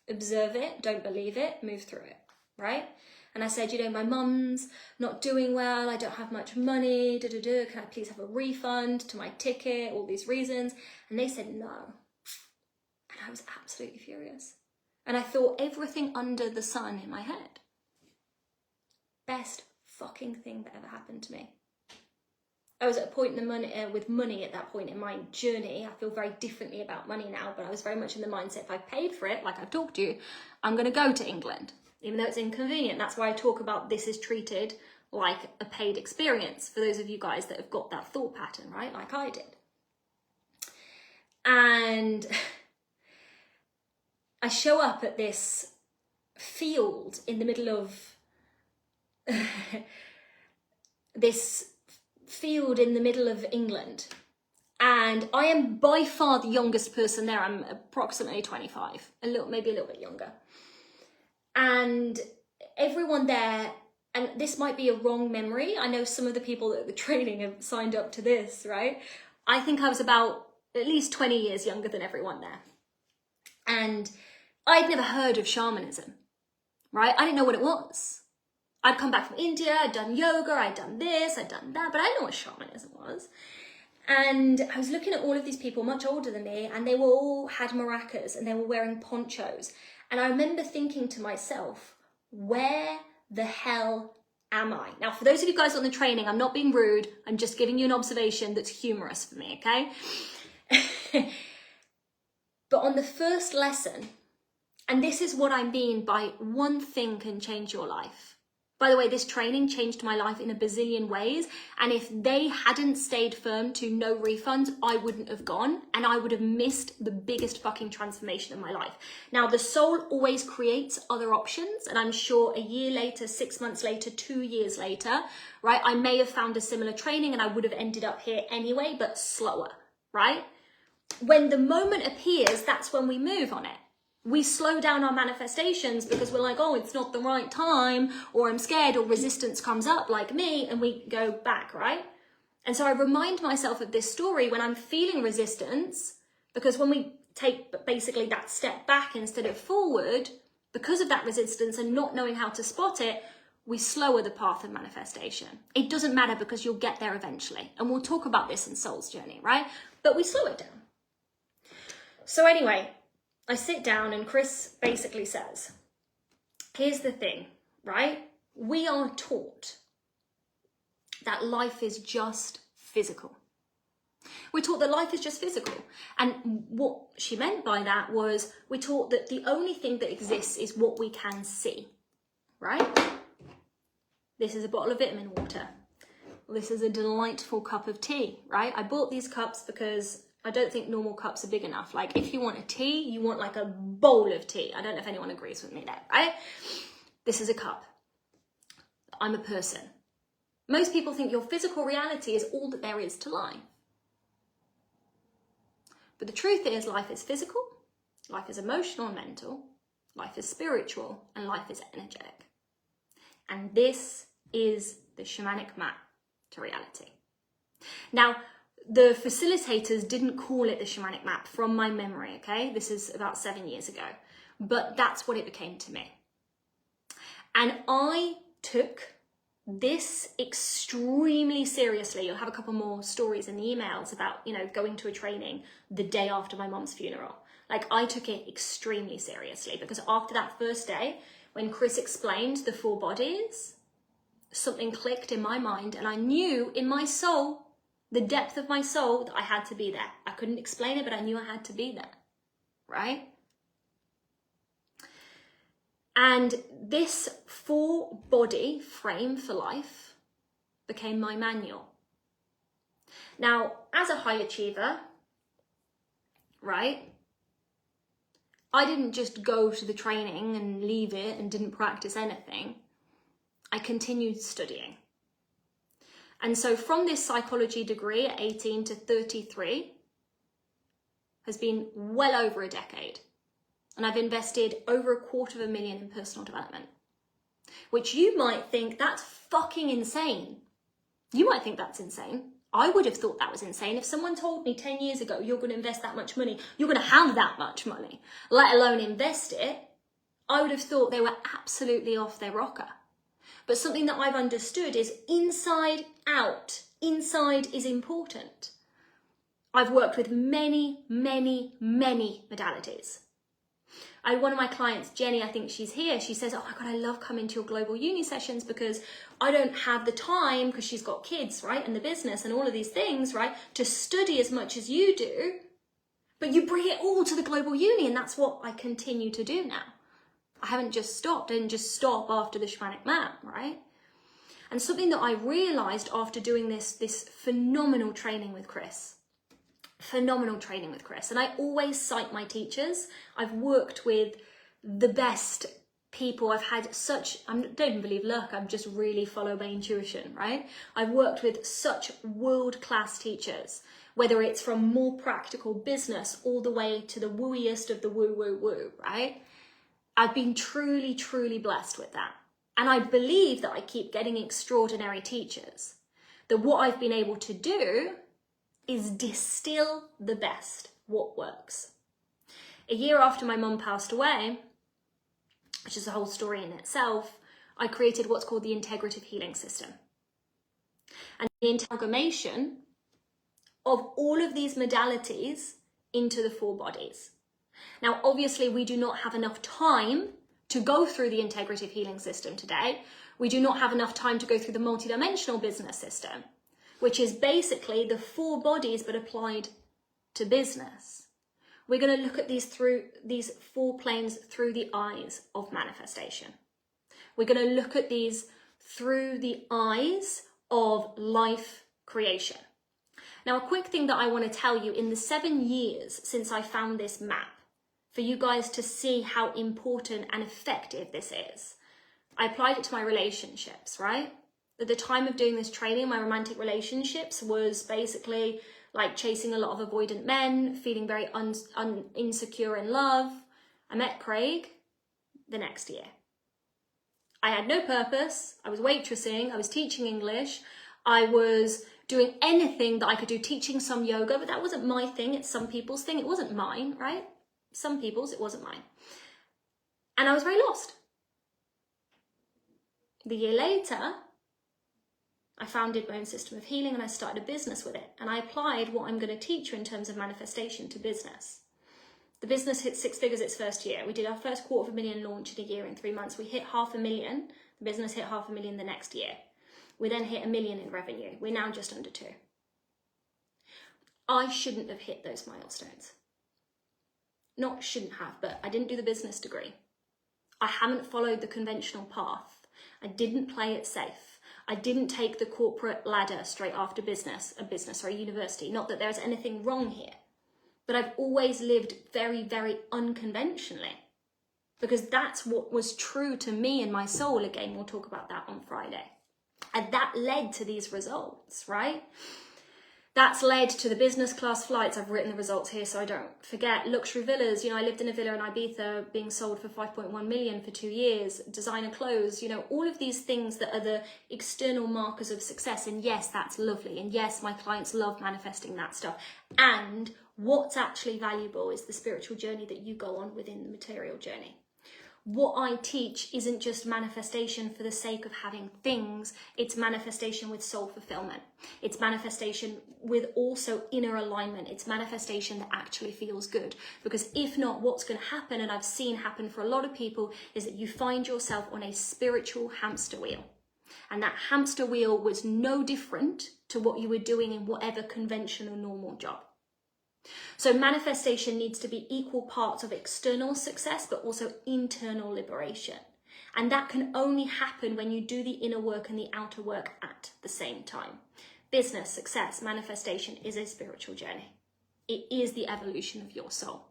Observe it, don't believe it, move through it, right? And I said, my mum's not doing well, I don't have much money, can I please have a refund to my ticket, all these reasons. And they said no. And I was absolutely furious. And I thought everything under the sun in my head. Best fucking thing that ever happened to me. I was at a point in the with money at that point in my journey. I feel very differently about money now, but I was very much in the mindset, if I paid for it, like I've talked to you, I'm going to go to England, even though it's inconvenient. That's why I talk about this is treated like a paid experience for those of you guys that have got that thought pattern, right? Like I did. And I show up at this field in the middle of this field in the middle of England, and I am by far the youngest person there. I'm approximately 25, maybe a little bit younger, and everyone there, and this might be a wrong memory, I know some of the people that are the training have signed up to this, right? I think I was about at least 20 years younger than everyone there, and I'd never heard of shamanism, right? I didn't know what it was. I'd come back from India, I'd done yoga, I'd done this, I'd done that, but I didn't know what shamanism was. And I was looking at all of these people much older than me, and they all had maracas and they were wearing ponchos. And I remember thinking to myself, where the hell am I? Now, for those of you guys on the training, I'm not being rude, I'm just giving you an observation that's humorous for me, okay? But on the first lesson, and this is what I mean by one thing can change your life. By the way, this training changed my life in a bazillion ways. And if they hadn't stayed firm to no refunds, I wouldn't have gone, and I would have missed the biggest fucking transformation of my life. Now, the soul always creates other options. And I'm sure a year later, 6 months later, 2 years later, right, I may have found a similar training and I would have ended up here anyway, but slower, right? When the moment appears, that's when we move on it. We slow down our manifestations because we're like, oh, it's not the right time, or I'm scared, or resistance comes up like me, and we go back, right? And so I remind myself of this story when I'm feeling resistance, because when we take basically that step back instead of forward, because of that resistance and not knowing how to spot it, we slower the path of manifestation. It doesn't matter because you'll get there eventually. And we'll talk about this in Soul's Journey, right? But we slow it down. So anyway, I sit down and Chris basically says, here's the thing, right? We are taught that life is just physical. We're taught that life is just physical. And what she meant by that was we're taught that the only thing that exists is what we can see, right? This is a bottle of vitamin water. This is a delightful cup of tea, right? I bought these cups because I don't think normal cups are big enough. Like if you want a tea, you want like a bowl of tea. I don't know if anyone agrees with me there, right? This is a cup. I'm a person. Most people think your physical reality is all that there is to life. But the truth is life is physical, life is emotional and mental, life is spiritual, and life is energetic. And this is the shamanic map to reality. Now, the facilitators didn't call it the shamanic map from my memory, okay? This is about 7 years ago, but that's what it became to me. And I took this extremely seriously. You'll have a couple more stories in the emails about, going to a training the day after my mom's funeral. Like I took it extremely seriously because after that first day, when Chris explained the 4 bodies, something clicked in my mind and I knew in my soul, the depth of my soul, that I had to be there. I couldn't explain it, but I knew I had to be there, right? And this 4-body frame for life became my manual. Now, as a high achiever, right, I didn't just go to the training and leave it and didn't practice anything. I continued studying. And so from this psychology degree at 18 to 33 has been well over a decade. And I've invested over $250,000 in personal development, which you might think that's fucking insane. You might think that's insane. I would have thought that was insane. If someone told me 10 years ago, you're going to invest that much money, you're going to have that much money, let alone invest it, I would have thought they were absolutely off their rocker. But something that I've understood is inside out. Inside is important. I've worked with many, many, many modalities. One of my clients, Jenny, I think she's here, she says, oh my God, I love coming to your global uni sessions because I don't have the time, because she's got kids, right, and the business and all of these things, right, to study as much as you do, but you bring it all to the global uni, and that's what I continue to do now. I haven't just stopped. I didn't just stop after the Shamanic Map, right? And something that I realized after doing this phenomenal training with Chris, and I always cite my teachers. I've worked with the best people. I've had such, I don't even believe luck, I'm just really follow my intuition, right? I've worked with such world-class teachers, whether it's from more practical business all the way to the wooiest of the woo, right? I've been truly, truly blessed with that. And I believe that I keep getting extraordinary teachers. That what I've been able to do is distill the best, what works. A year after my mum passed away, which is a whole story in itself, I created what's called the Integrative Healing System. And the amalgamation of all of these modalities into the 4 bodies. Now, obviously, we do not have enough time to go through the Integrative Healing System today. We do not have enough time to go through the multidimensional business system, which is basically the 4 bodies but applied to business. We're going to look at these 4 planes through the eyes of manifestation. We're going to look at these through the eyes of life creation. Now, a quick thing that I want to tell you, in the 7 years since I found this map, for you guys to see how important and effective this is, I applied it to my relationships, right? At the time of doing this training, my romantic relationships was basically like chasing a lot of avoidant men, feeling very insecure in love. I met Craig the next year. I had no purpose. I was waitressing. I was teaching English. I was doing anything that I could do, teaching some yoga, but that wasn't my thing. It's some people's thing. It wasn't mine, right? Some people's, it wasn't mine. And I was very lost. The year later, I founded my own system of healing and I started a business with it. And I applied what I'm going to teach you in terms of manifestation to business. The business hit 6 figures its first year. We did our first $250,000 launch in a year in 3 months. We hit $500,000. The business hit $500,000 the next year. We then hit $1 million in revenue. We're now just under 2. I shouldn't have hit those milestones. Not shouldn't have, but I didn't do the business degree. I haven't followed the conventional path. I didn't play it safe. I didn't take the corporate ladder straight after a business or a university. Not that there's anything wrong here, but I've always lived very, very unconventionally because that's what was true to me and my soul. Again, we'll talk about that on Friday. And that led to these results, right? That's led to the business class flights. I've written the results here so I don't forget. Luxury villas. I lived in a villa in Ibiza being sold for 5.1 million for 2 years. Designer clothes, all of these things that are the external markers of success. And yes, that's lovely. And yes, my clients love manifesting that stuff. And what's actually valuable is the spiritual journey that you go on within the material journey. What I teach isn't just manifestation for the sake of having things, it's manifestation with soul fulfillment. It's manifestation with also inner alignment. It's manifestation that actually feels good. Because if not, what's going to happen, and I've seen happen for a lot of people, is that you find yourself on a spiritual hamster wheel. And that hamster wheel was no different to what you were doing in whatever conventional normal job. So manifestation needs to be equal parts of external success, but also internal liberation. And that can only happen when you do the inner work and the outer work at the same time. Business, success, manifestation is a spiritual journey. It is the evolution of your soul,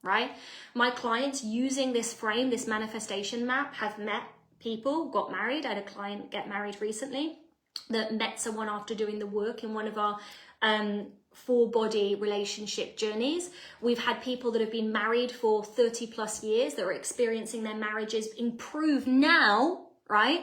right? My clients using this frame, this manifestation map, have met people, got married. I had a client get married recently that met someone after doing the work in one of our 4-body relationship journeys. We've had people that have been married for 30 plus years that are experiencing their marriages improve now, right?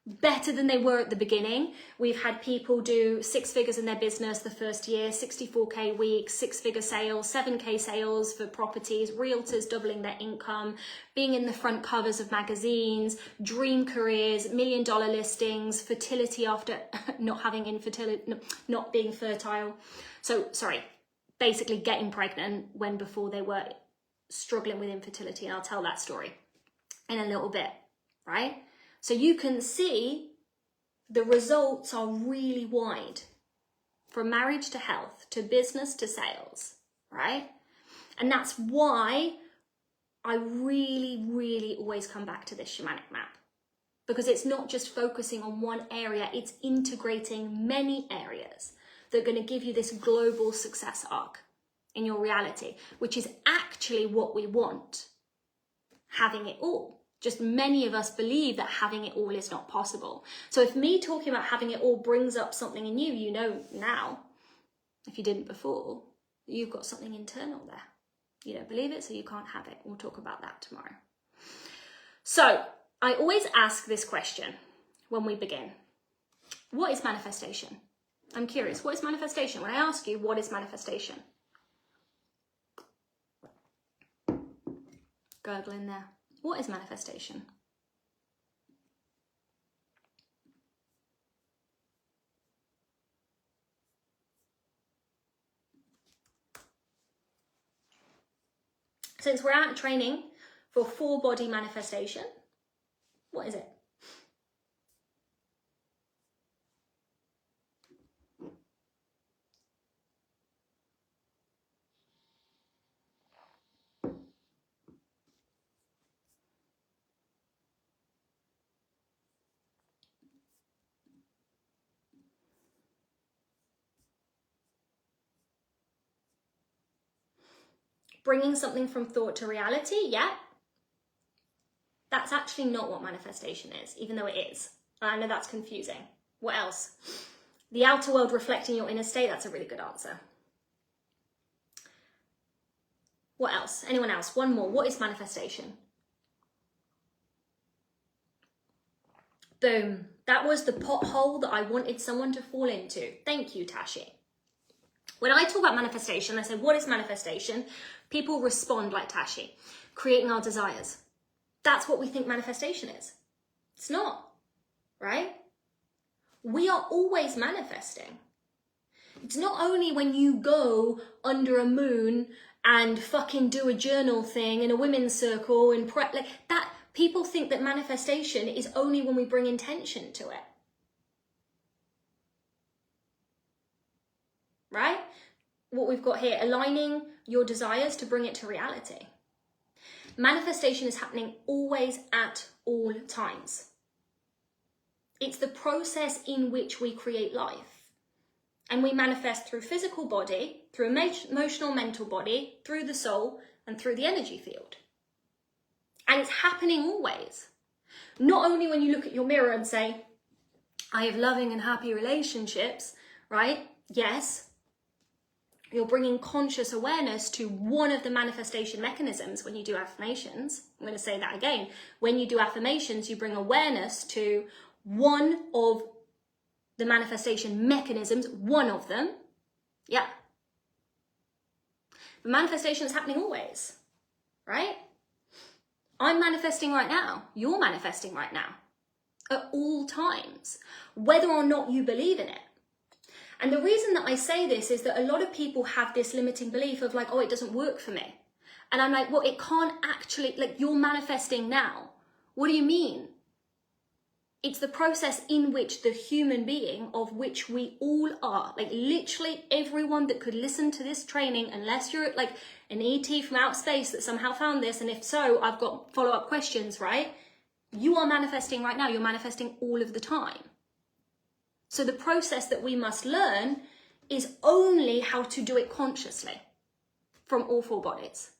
Better than they were at the beginning. We've had people do 6 figures in their business the first year, 64K weeks, 6-figure sales, 7K sales for properties, realtors doubling their income, being in the front covers of magazines, dream careers, $1 million listings, fertility after not having infertility, not being fertile. So, basically getting pregnant when before they were struggling with infertility, and I'll tell that story in a little bit, right? So you can see the results are really wide, from marriage to health, to business to sales, right? And that's why I really, really always come back to this shamanic map, because it's not just focusing on one area, it's integrating many areas that are going to give you this global success arc in your reality, which is actually what we want, having it all. Just many of us believe that having it all is not possible. So if me talking about having it all brings up something in you, you know now, if you didn't before, you've got something internal there. You don't believe it, so you can't have it. We'll talk about that tomorrow. So I always ask this question when we begin. What is manifestation? I'm curious, what is manifestation? When I ask you, what is manifestation? Gurgle in there. What is manifestation? Since we're out training for full body manifestation, what is it? Bringing something from thought to reality, yeah. That's actually not what manifestation is, even though it is. I know that's confusing. What else? The outer world reflecting your inner state, that's a really good answer. What else? Anyone else? One more. What is manifestation? Boom. That was the pothole that I wanted someone to fall into. Thank you, Tashi. When I talk about manifestation, I say, what is manifestation? People respond like Tashi, creating our desires. That's what we think manifestation is. It's not, right? We are always manifesting. It's not only when you go under a moon and fucking do a journal thing in a women's circle and prep like that. People think that manifestation is only when we bring intention to it. Right? What we've got here, aligning your desires to bring it to reality. Manifestation is happening always at all times. It's the process in which we create life. And we manifest through physical body, through emotional, mental body, through the soul, and through the energy field. And it's happening always. Not only when you look at your mirror and say, I have loving and happy relationships, right? Yes. You're bringing conscious awareness to one of the manifestation mechanisms when you do affirmations. I'm going to say that again. When you do affirmations, you bring awareness to one of the manifestation mechanisms, one of them. Yeah. The manifestation is happening always, right? I'm manifesting right now. You're manifesting right now. At all times. Whether or not you believe in it. And the reason that I say this is that a lot of people have this limiting belief of like, oh, it doesn't work for me. And I'm like, well, it can't actually, like you're manifesting now. What do you mean? It's the process in which the human being, of which we all are, like literally everyone that could listen to this training, unless you're like an ET from outer space that somehow found this, and if so, I've got follow-up questions, right? You are manifesting right now. You're manifesting all of the time. So the process that we must learn is only how to do it consciously from all four bodies.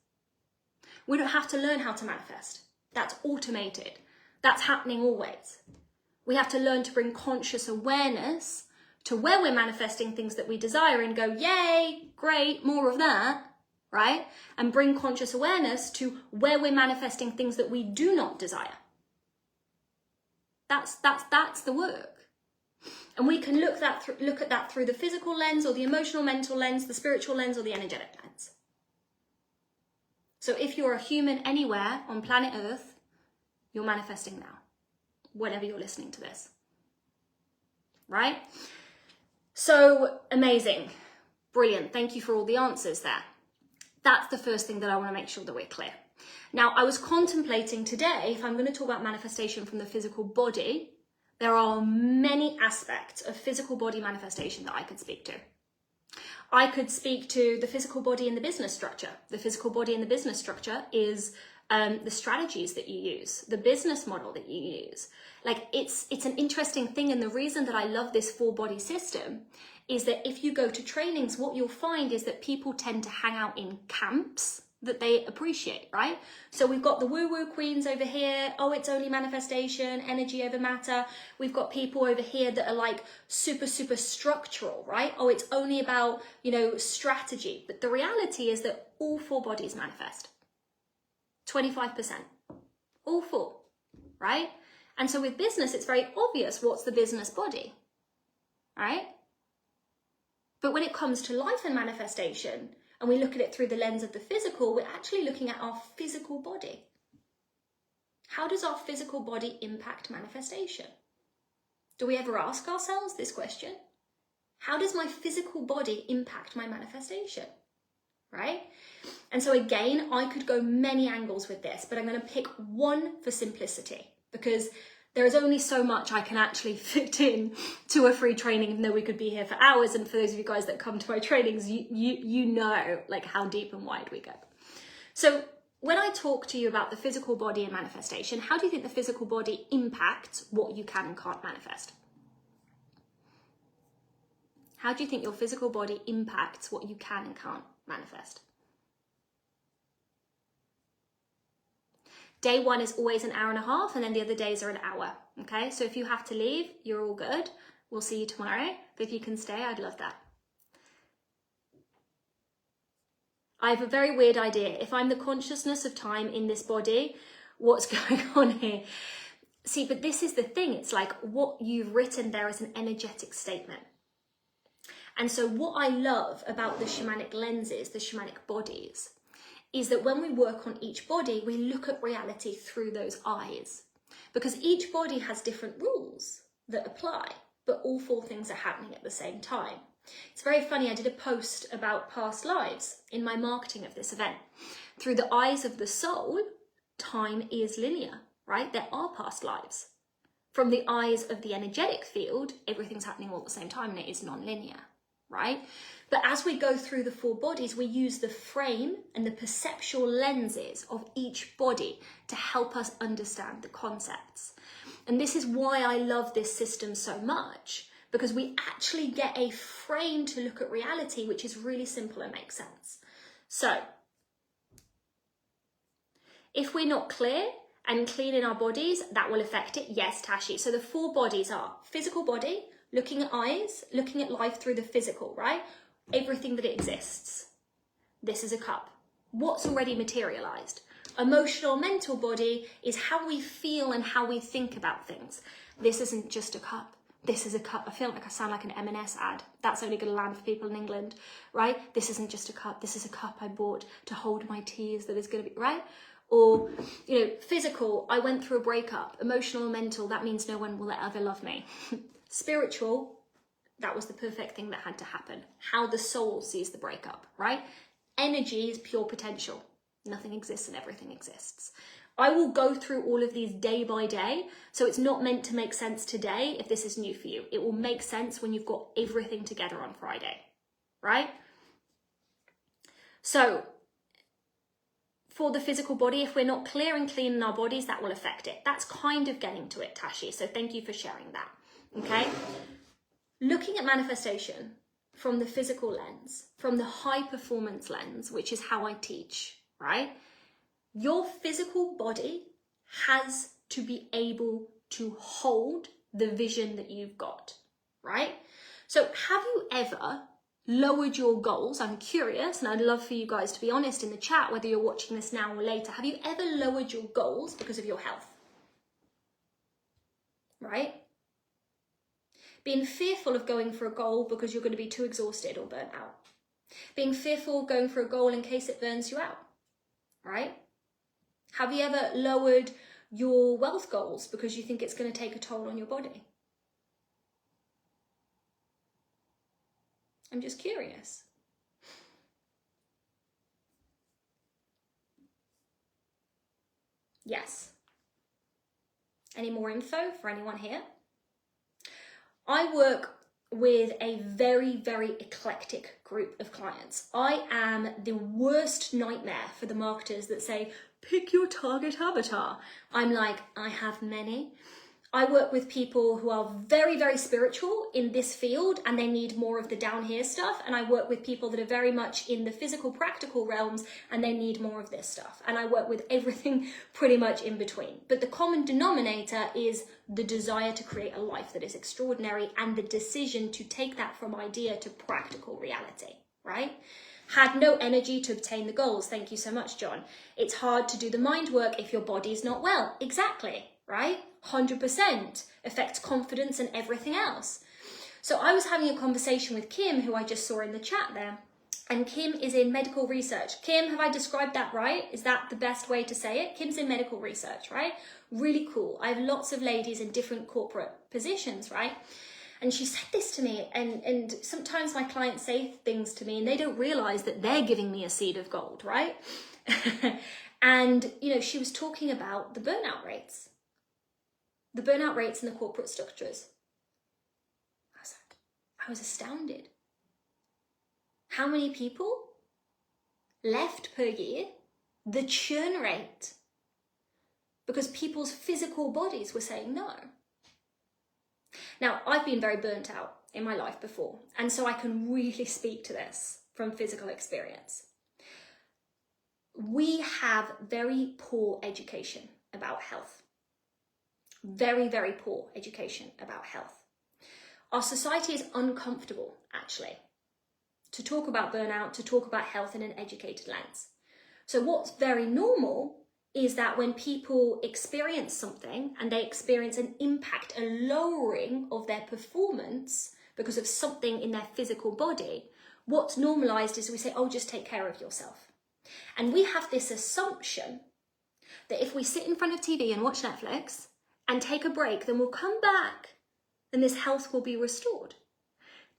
We don't have to learn how to manifest. That's automated. That's happening always. We have to learn to bring conscious awareness to where we're manifesting things that we desire and go, yay, great, more of that, right? And bring conscious awareness to where we're manifesting things that we do not desire. That's the work. And we can look at that through the physical lens or the emotional, mental lens, the spiritual lens or the energetic lens. So if you're a human anywhere on planet Earth, you're manifesting now, whenever you're listening to this, right? So amazing, brilliant. Thank you for all the answers there. That's the first thing that I want to make sure that we're clear. Now, I was contemplating today, if I'm going to talk about manifestation from the physical body, there are many aspects of physical body manifestation that I could speak to. I could speak to the physical body in the business structure. The physical body in the business structure is the strategies that you use, the business model that you use. Like it's an interesting thing. And the reason that I love this 4-body system is that if you go to trainings, what you'll find is that people tend to hang out in camps that they appreciate, right? So we've got the woo-woo queens over here. Oh, it's only manifestation, energy over matter. We've got people over here that are like super, super structural, right? Oh, it's only about, strategy. But the reality is that all 4 bodies manifest. 25%. All 4, right? And so with business, it's very obvious what's the business body, right? But when it comes to life and manifestation, and we look at it through the lens of the physical, we're actually looking at our physical body. How does our physical body impact manifestation? Do we ever ask ourselves this question? How does my physical body impact my manifestation? Right? And so again, I could go many angles with this, but I'm going to pick one for simplicity because there is only so much I can actually fit in to a free training, even though we could be here for hours. And for those of you guys that come to my trainings, you know like how deep and wide we go. So when I talk to you about the physical body and manifestation, how do you think the physical body impacts what you can and can't manifest? How do you think your physical body impacts what you can and can't manifest? Day 1 is always an hour and a half, and then the other days are an hour, okay? So if you have to leave, you're all good. We'll see you tomorrow. But if you can stay, I'd love that. I have a very weird idea. If I'm the consciousness of time in this body, what's going on here? See, but this is the thing. It's like what you've written there is an energetic statement. And so what I love about the shamanic lenses, the shamanic bodies, is that when we work on each body, we look at reality through those eyes. Because each body has different rules that apply, but all 4 things are happening at the same time. It's very funny, I did a post about past lives in my marketing of this event. Through the eyes of the soul, time is linear, right? There are past lives. From the eyes of the energetic field, everything's happening all at the same time and it is non-linear, right? But as we go through the 4 bodies, we use the frame and the perceptual lenses of each body to help us understand the concepts. And this is why I love this system so much, because we actually get a frame to look at reality, which is really simple and makes sense. So, if we're not clear and clean in our bodies, that will affect it. Yes, Tashi. So the 4 bodies are physical body, looking at eyes, looking at life through the physical, right? Everything that exists. This is a cup. What's already materialized? Emotional, mental body is how we feel and how we think about things. This isn't just a cup. This is a cup. I feel like I sound like an M&S ad. That's only going to land for people in England, right? This isn't just a cup. This is a cup I bought to hold my tears that is going to be, right? Or, physical, I went through a breakup. Emotional, mental, that means no one will ever love me. Spiritual, that was the perfect thing that had to happen. How the soul sees the breakup, right? Energy is pure potential. Nothing exists and everything exists. I will go through all of these day by day. So it's not meant to make sense today if this is new for you. It will make sense when you've got everything together on Friday, right? So for the physical body, if we're not clear and clean in our bodies, that will affect it. That's kind of getting to it, Tashi. So thank you for sharing that, okay? Looking at manifestation from the physical lens, from the high performance lens, which is how I teach, right? Your physical body has to be able to hold the vision that you've got, right? So have you ever lowered your goals? I'm curious, and I'd love for you guys to be honest in the chat, whether you're watching this now or later. Have you ever lowered your goals because of your health? Right? Being fearful of going for a goal because you're going to be too exhausted or burnt out. Being fearful of going for a goal in case it burns you out, right? Have you ever lowered your wealth goals because you think it's going to take a toll on your body? I'm just curious. Yes. Any more info for anyone here? I work with a very, very eclectic group of clients. I am the worst nightmare for the marketers that say, pick your target avatar. I'm like, I have many. I work with people who are very, very spiritual in this field and they need more of the down here stuff. And I work with people that are very much in the physical, practical realms and they need more of this stuff. And I work with everything pretty much in between. But the common denominator is the desire to create a life that is extraordinary and the decision to take that from idea to practical reality, right? Had no energy to obtain the goals. Thank you so much, John. It's hard to do the mind work if your body's not well. Exactly. Right? 100% affects confidence and everything else. So I was having a conversation with Kim, who I just saw in the chat there, and Kim is in medical research. Kim, have I described that right? Is that the best way to say it? Kim's in medical research, right? Really cool. I have lots of ladies in different corporate positions, right? And she said this to me, and sometimes my clients say things to me and they don't realize that they're giving me a seed of gold, right? And, you know, she was talking about the burnout rates. The burnout rates in the corporate structures. I was astounded. How many people left per year? The churn rate. Because people's physical bodies were saying no. Now, I've been very burnt out in my life before, and so I can really speak to this from physical experience. We have very poor education about health. Very, very poor education about health. Our society is uncomfortable, actually, to talk about burnout, to talk about health in an educated lens. So what's very normal is that when people experience something and they experience an impact, a lowering of their performance because of something in their physical body, what's normalized is we say, oh, just take care of yourself. And we have this assumption that if we sit in front of TV and watch Netflix and take a break, then we'll come back and this health will be restored.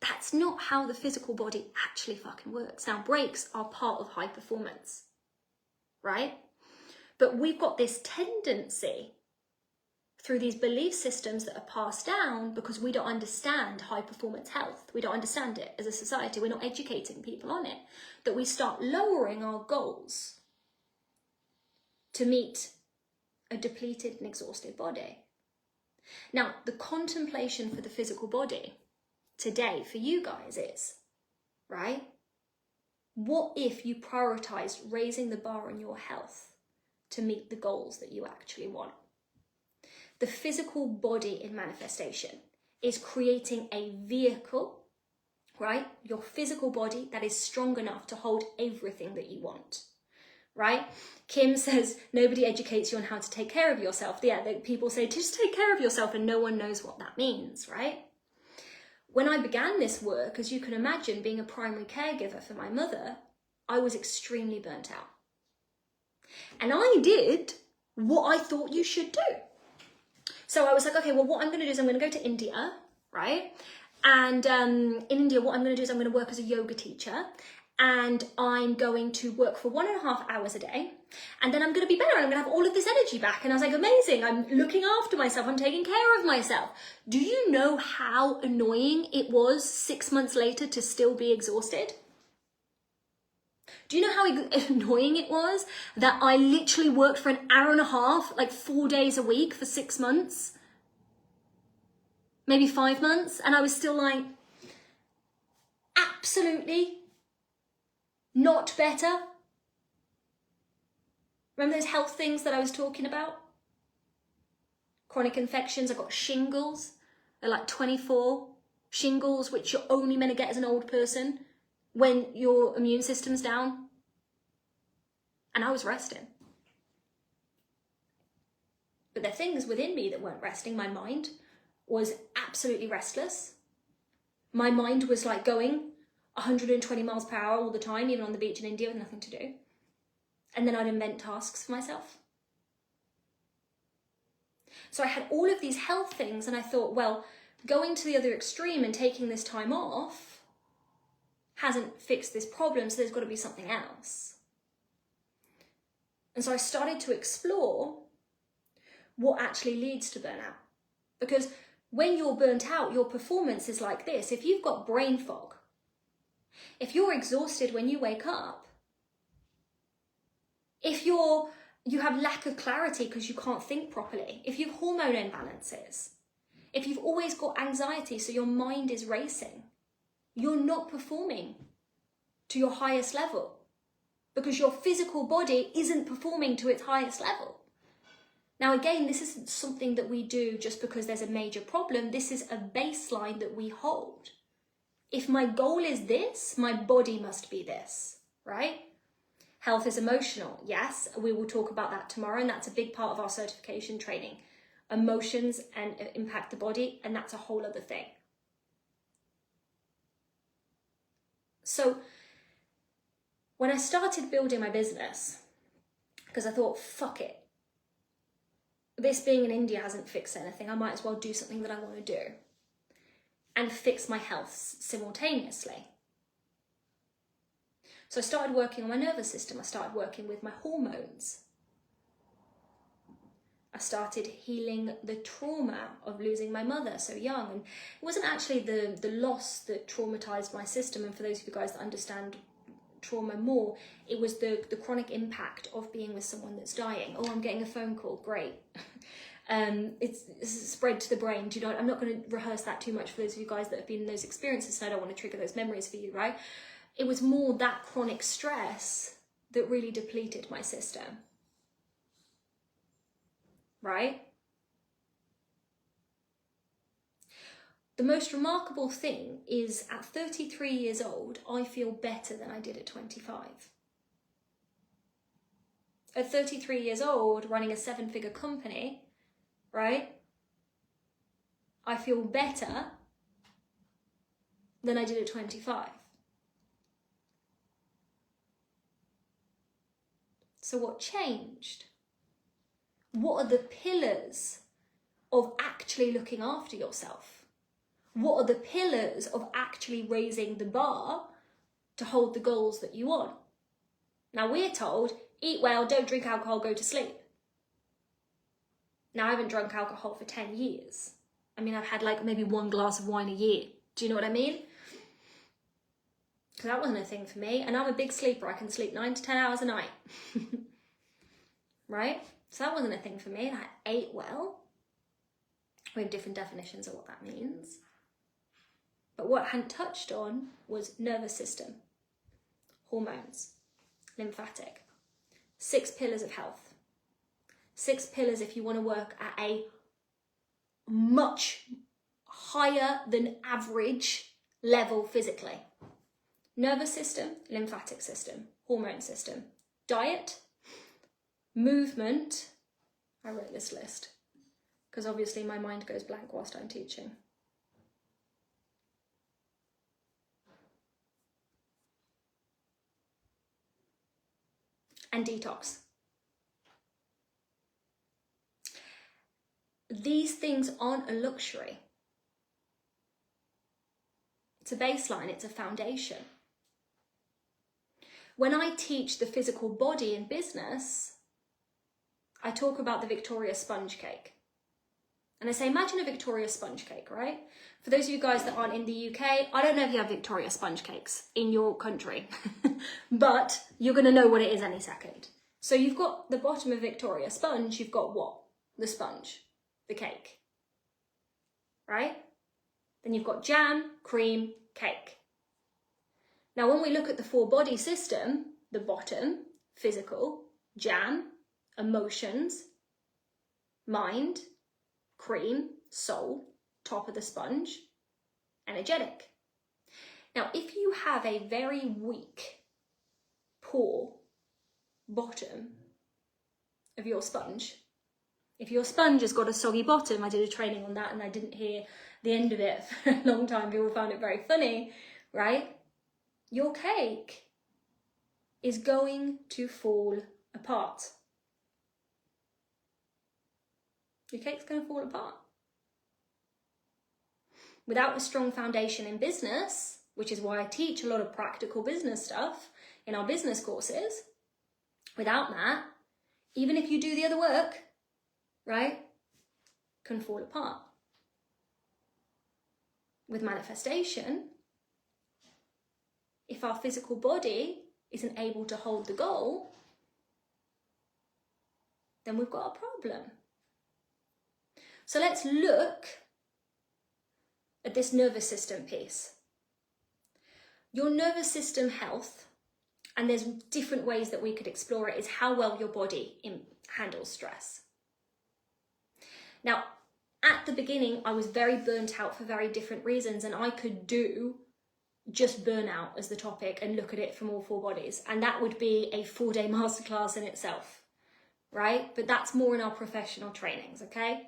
That's not how the physical body actually fucking works. Now, breaks are part of high performance, right? But we've got this tendency through these belief systems that are passed down because we don't understand high performance health. We don't understand it as a society. We're not educating people on it, that we start lowering our goals to meet a depleted and exhausted body. Now, the contemplation for the physical body today for you guys is, right? What if you prioritized raising the bar on your health to meet the goals that you actually want? The physical body in manifestation is creating a vehicle, right? Your physical body that is strong enough to hold everything that you want. Right? Kim says, nobody educates you on how to take care of yourself. Yeah, people say, just take care of yourself, and no one knows what that means, right? When I began this work, as you can imagine, being a primary caregiver for my mother, I was extremely burnt out. And I did what I thought you should do. So I was like, okay, well, what I'm going to do is I'm going to go to India, right? And in India, what I'm going to do is I'm going to work as a yoga teacher. And I'm going to work for 1.5 hours a day. And then I'm going to be better. I'm going to have all of this energy back. And I was like, amazing. I'm looking after myself. I'm taking care of myself. Do you know how annoying it was 6 months later to still be exhausted? Do you know how annoying it was that I literally worked for 1.5 hours, like 4 days a week for 6 months? Maybe 5 months. And I was still like, absolutely not better. Remember those health things that I was talking about? Chronic infections. I got shingles. They're like 24 shingles, which you're only meant to get as an old person when your immune system's down. And I was resting. But there are things within me that weren't resting. My mind was absolutely restless. My mind was like going 120 miles per hour all the time, even on the beach in India with nothing to do. And then I'd invent tasks for myself. So I had all of these health things and I thought, well, going to the other extreme and taking this time off hasn't fixed this problem, so there's got to be something else. And so I started to explore what actually leads to burnout. Because when you're burnt out, your performance is like this. If you've got brain fog, if you're exhausted when you wake up, if you have lack of clarity because you can't think properly, if you have hormone imbalances, if you've always got anxiety so your mind is racing, you're not performing to your highest level because your physical body isn't performing to its highest level. Now, again, this isn't something that we do just because there's a major problem. This is a baseline that we hold. If my goal is this, my body must be this, right? Health is emotional. Yes, we will talk about that tomorrow, and that's a big part of our certification training. Emotions and impact the body, and that's a whole other thing. So when I started building my business, because I thought, fuck it, this being in India hasn't fixed anything, I might as well do something that I want to do and fix my health simultaneously. So I started working on my nervous system. I started working with my hormones. I started healing the trauma of losing my mother so young. And it wasn't actually the loss that traumatized my system. And for those of you guys that understand trauma more, it was the chronic impact of being with someone that's dying. Oh, I'm getting a phone call. Great. It's spread to the brain. Do you know what? I'm not going to rehearse that too much for those of you guys that have been in those experiences, and I don't want to trigger those memories for you, right? It was more that chronic stress that really depleted my system. Right? The most remarkable thing is at 33 years old, I feel better than I did at 25. At 33 years old, running a 7-figure company, right? I feel better than I did at 25. So what changed? What are the pillars of actually looking after yourself? What are the pillars of actually raising the bar to hold the goals that you want? Now we're told, eat well, don't drink alcohol, go to sleep. Now I haven't drunk alcohol for 10 years. I mean, I've had like maybe 1 glass of wine a year. Do you know what I mean? Because that wasn't a thing for me. And I'm a big sleeper. I can sleep 9 to 10 hours a night. Right? So that wasn't a thing for me. And I ate well. We have different definitions of what that means. But what I hadn't touched on was nervous system, hormones, lymphatic. 6 pillars of health. 6 pillars if you want to work at a much higher than average level physically. Nervous system, lymphatic system, hormone system, diet, movement. I wrote this list because obviously my mind goes blank whilst I'm teaching. And detox. These things aren't a luxury. It's a baseline, it's a foundation. When I teach the physical body in business, I talk about the Victoria sponge cake. And I say, imagine a Victoria sponge cake, right? For those of you guys that aren't in the UK, I don't know if you have Victoria sponge cakes in your country, but you're going to know what it is any second. So you've got the bottom of Victoria sponge, you've got what? The sponge, the cake, right? Then you've got jam, cream, cake. Now, when we look at the 4-body system, the bottom, physical, jam, emotions, mind, cream, soul, top of the sponge, energetic. Now, if you have a very weak, poor bottom of your sponge, if your sponge has got a soggy bottom, I did a training on that and I didn't hear the end of it for a long time, people found it very funny, right? Your cake is going to fall apart. Your cake's going to fall apart. Without a strong foundation in business, which is why I teach a lot of practical business stuff in our business courses, without that, even if you do the other work, right, can fall apart. With manifestation, if our physical body isn't able to hold the goal, then we've got a problem. So let's look at this nervous system piece. Your nervous system health, and there's different ways that we could explore it, is how well your body handles stress. Now, at the beginning, I was very burnt out for very different reasons, and I could do just burnout as the topic and look at it from all 4 bodies. And that would be a 4-day masterclass in itself, right? But that's more in our professional trainings, okay?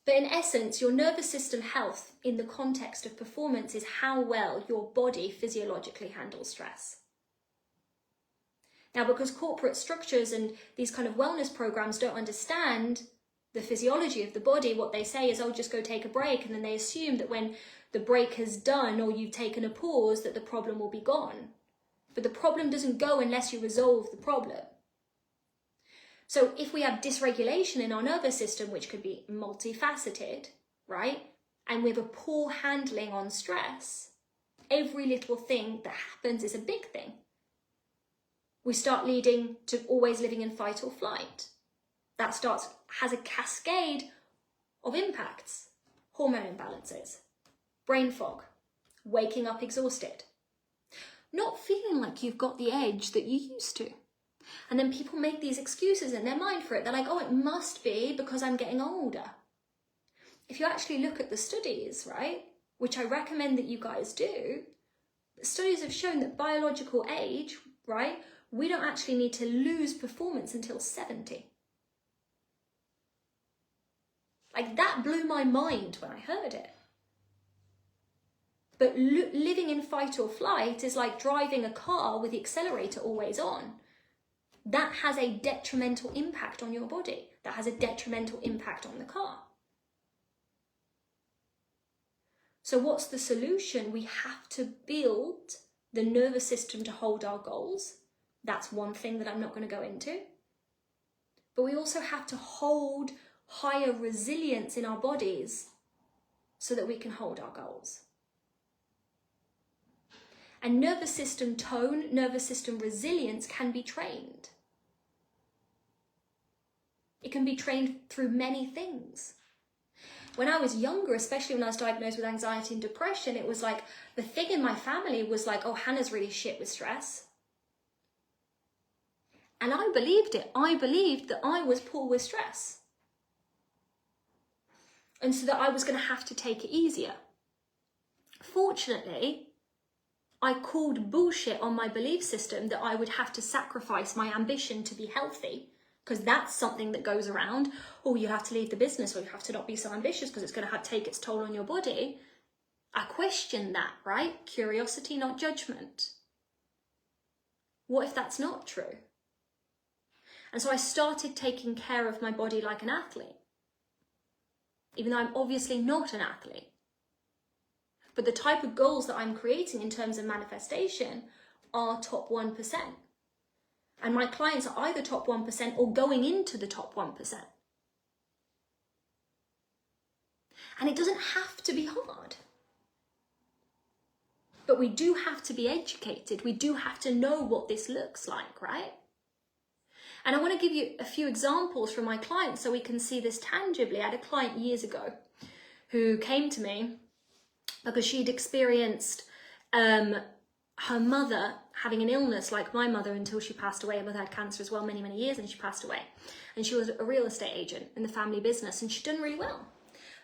But in essence, your nervous system health in the context of performance is how well your body physiologically handles stress. Now, because corporate structures and these kind of wellness programs don't understand the physiology of the body, what they say is, oh, just go take a break. And then they assume that when the break has done or you've taken a pause, that the problem will be gone. But the problem doesn't go unless you resolve the problem. So if we have dysregulation in our nervous system, which could be multifaceted, right? And we have a poor handling on stress, every little thing that happens is a big thing. We start leading to always living in fight or flight. That has a cascade of impacts. Hormone imbalances, brain fog, waking up exhausted, not feeling like you've got the edge that you used to. And then people make these excuses in their mind for it. They're like, oh, it must be because I'm getting older. If you actually look at the studies, right, which I recommend that you guys do, studies have shown that biological age, right, we don't actually need to lose performance until 70. Like, that blew my mind when I heard it. But living in fight or flight is like driving a car with the accelerator always on. That has a detrimental impact on your body. That has a detrimental impact on the car. So what's the solution? We have to build the nervous system to hold our goals. That's one thing that I'm not going to go into. But we also have to hold higher resilience in our bodies so that we can hold our goals. And nervous system tone, nervous system resilience can be trained. It can be trained through many things. When I was younger, especially when I was diagnosed with anxiety and depression, it was like the thing in my family was like, oh, Hannah's really shit with stress. And I believed it. I believed that I was poor with stress. And so that I was going to have to take it easier. Fortunately, I called bullshit on my belief system that I would have to sacrifice my ambition to be healthy, because that's something that goes around. Oh, you have to leave the business, or you have to not be so ambitious because it's going to take its toll on your body. I questioned that, right? Curiosity, not judgment. What if that's not true? And so I started taking care of my body like an athlete, even though I'm obviously not an athlete. But the type of goals that I'm creating in terms of manifestation are top 1%. And my clients are either top 1% or going into the top 1%. And it doesn't have to be hard. But we do have to be educated. We do have to know what this looks like, right? And I want to give you a few examples from my clients so we can see this tangibly. I had a client years ago who came to me because she'd experienced her mother having an illness like my mother until she passed away. Her mother had cancer as well, many, many years, and she passed away. And she was a real estate agent in the family business, and she'd done really well.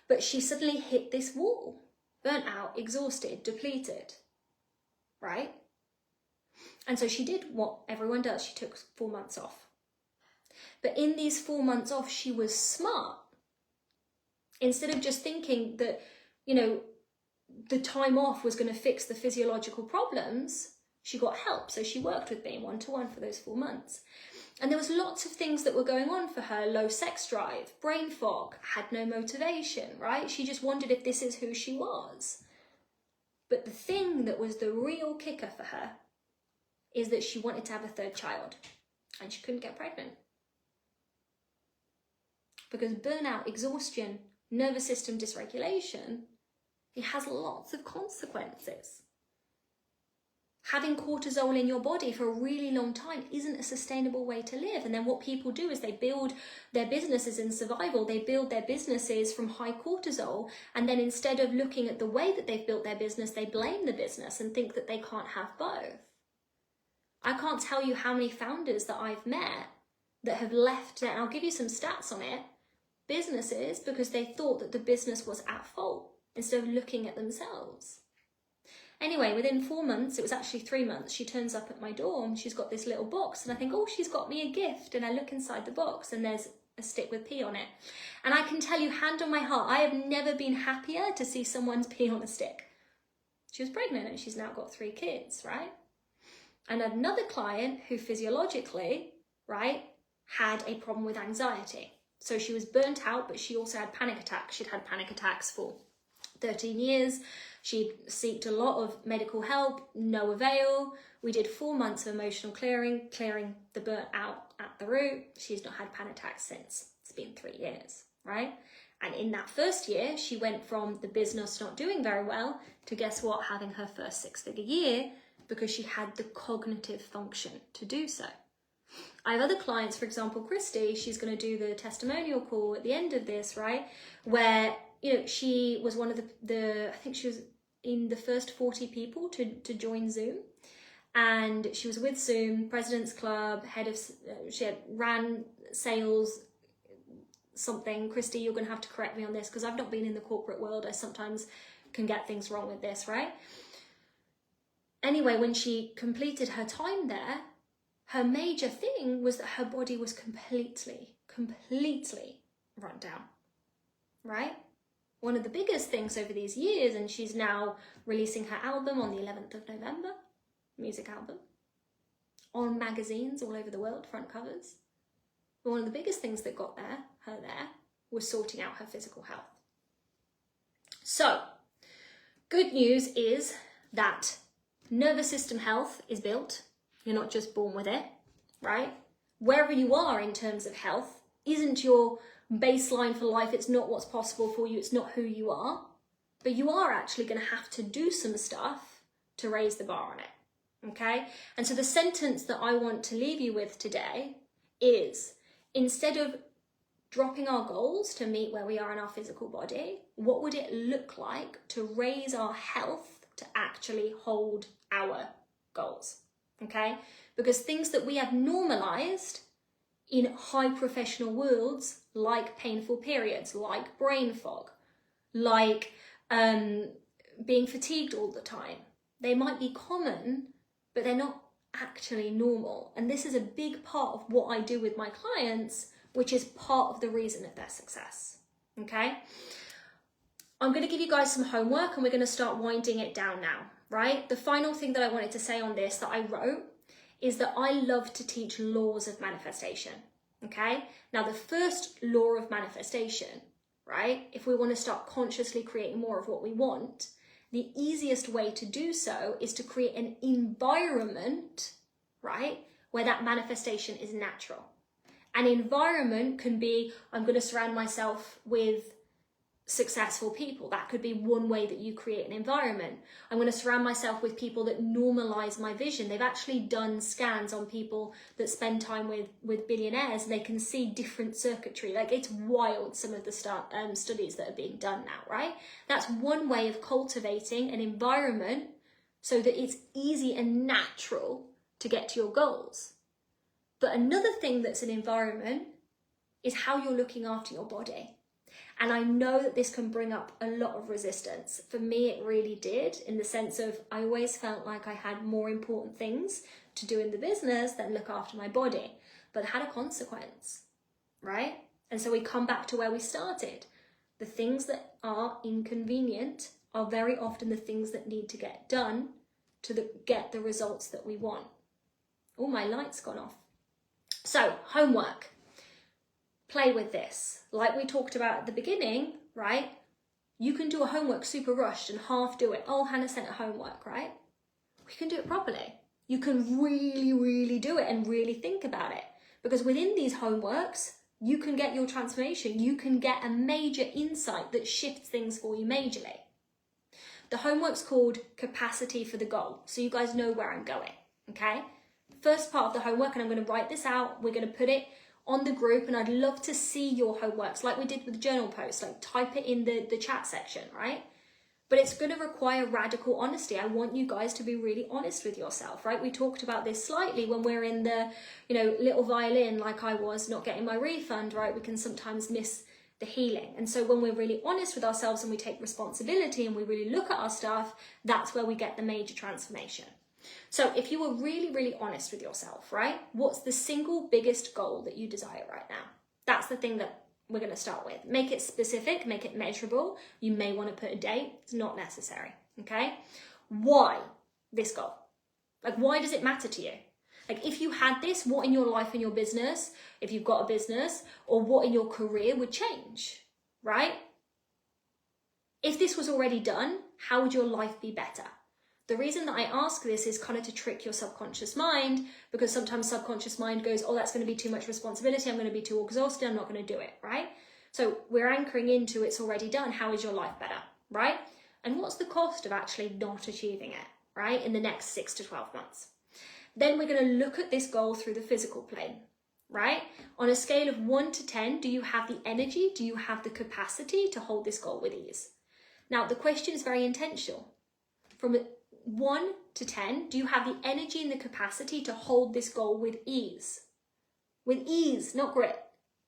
But she suddenly hit this wall, burnt out, exhausted, depleted, right? And so she did what everyone does. She took 4 months off. But in these 4 months off, she was smart. Instead of just thinking that, you know, the time off was going to fix the physiological problems, she got help. So she worked with me one-to-one for those 4 months. And there was lots of things that were going on for her. Low sex drive, brain fog, had no motivation, right? She just wondered if this is who she was. But the thing that was the real kicker for her is that she wanted to have a 3rd child and she couldn't get pregnant. because burnout, exhaustion, nervous system dysregulation, it has lots of consequences. Having cortisol in your body for a really long time isn't a sustainable way to live. And then what people do is they build their businesses in survival. They build their businesses from high cortisol. And then instead of looking at the way that they've built their business, they blame the business and think that they can't have both. I can't tell you how many founders that I've met that have left, and I'll give you some stats on it, businesses because they thought that the business was at fault instead of looking at themselves. Anyway, within 4 months, it was actually 3 months, she turns up at my door and she's got this little box, and I think, oh, she's got me a gift. And I look inside the box and there's a stick with pee on it. And I can tell you, hand on my heart, I have never been happier to see someone's pee on a stick. She was pregnant and she's now got 3 kids, right? And another client who physiologically, right, had a problem with anxiety. So she was burnt out, but she also had panic attacks. She'd had panic attacks for 13 years. She'd sought a lot of medical help, no avail. We did 4 months of emotional clearing the burnt out at the root. She's not had panic attacks since. It's been 3 years, right? And in that first year, she went from the business not doing very well to, guess what, having her first 6-figure year because she had the cognitive function to do so. I have other clients, for example, Christy, she's going to do the testimonial call at the end of this, right? Where, you know, she was one of the I think she was in the first 40 people to join Zoom. And she was with Zoom, President's Club, head of, she had ran sales, something. Christy, you're going to have to correct me on this because I've not been in the corporate world. I sometimes can get things wrong with this, right? Anyway, when she completed her time there, her major thing was that her body was completely run down, right? One of the biggest things over these years, and she's now releasing her album on the 11th of November, music album, on magazines all over the world, front covers. But one of the biggest things that got her there, was sorting out her physical health. So, good news is that nervous system health is built. You're not just born with it, right? Wherever you are in terms of health isn't your baseline for life. It's not what's possible for you. It's not who you are. But you are actually going to have to do some stuff to raise the bar on it, okay? And so the sentence that I want to leave you with today is, instead of dropping our goals to meet where we are in our physical body, what would it look like to raise our health to actually hold our goals? Okay, because things that we have normalized in high professional worlds, like painful periods, like brain fog, like being fatigued all the time, they might be common, but they're not actually normal. And this is a big part of what I do with my clients, which is part of the reason of their success. Okay, I'm going to give you guys some homework and we're going to start winding it down now, right? The final thing that I wanted to say on this that I wrote is that I love to teach laws of manifestation, okay? Now, the first law of manifestation, right? If we want to start consciously creating more of what we want, the easiest way to do so is to create an environment, right, where that manifestation is natural. An environment can be, I'm going to surround myself with successful people. That could be one way that you create an environment. I'm going to surround myself with people that normalize my vision. They've actually done scans on people that spend time with billionaires, and they can see different circuitry. Like, it's wild, some of the studies that are being done now, right? That's one way of cultivating an environment so that it's easy and natural to get to your goals. But another thing that's an environment is how you're looking after your body. And I know that this can bring up a lot of resistance. For me, it really did, in the sense of I always felt like I had more important things to do in the business than look after my body. But it had a consequence, right? And so we come back to where we started. The things that are inconvenient are very often the things that need to get done to get the results that we want. Oh, my light's gone off. So, homework. Play with this. Like we talked about at the beginning, right? You can do a homework super rushed and half do it. Oh, Hannah sent a homework, right? We can do it properly. You can really, really do it and really think about it. Because within these homeworks, you can get your transformation. You can get a major insight that shifts things for you majorly. The homework's called Capacity for the Goal, so you guys know where I'm going, okay? First part of the homework, and I'm going to write this out, we're going to put it on the group, and I'd love to see your homeworks like we did with the journal post, like type it in the chat section, right? But it's going to require radical honesty. I want you guys to be really honest with yourself, right? We talked about this slightly when we're in the, little violin, like I was, not getting my refund, right? We can sometimes miss the healing. And so when we're really honest with ourselves and we take responsibility and we really look at our stuff, that's where we get the major transformation. So if you were really, really honest with yourself, right? What's the single biggest goal that you desire right now? That's the thing that we're going to start with. Make it specific, make it measurable. You may want to put a date. It's not necessary, okay? Why this goal? Like, why does it matter to you? Like, if you had this, what in your life and your business, if you've got a business, or what in your career would change, right? If this was already done, how would your life be better? The reason that I ask this is kind of to trick your subconscious mind, because sometimes subconscious mind goes, oh, that's going to be too much responsibility. I'm going to be too exhausted. I'm not going to do it, right? So we're anchoring into it's already done. How is your life better, right? And what's the cost of actually not achieving it, right? In the next 6 to 12 months. Then we're going to look at this goal through the physical plane, right? On a scale of 1 to 10, do you have the energy? Do you have the capacity to hold this goal with ease? Now, the question is very intentional. From 1 to 10, do you have the energy and the capacity to hold this goal with ease? With ease, not grit.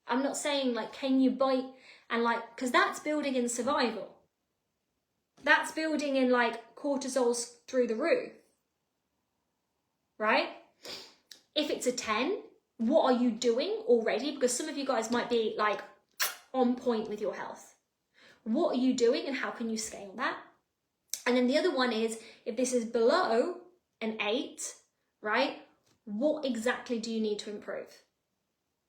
I'm not saying like, can you bite and like, because that's building in survival. That's building in like cortisol's through the roof, right? If it's a 10, what are you doing already? Because some of you guys might be like on point with your health. What are you doing and how can you scale that? And then the other one is, if this is below an 8, right, what exactly do you need to improve?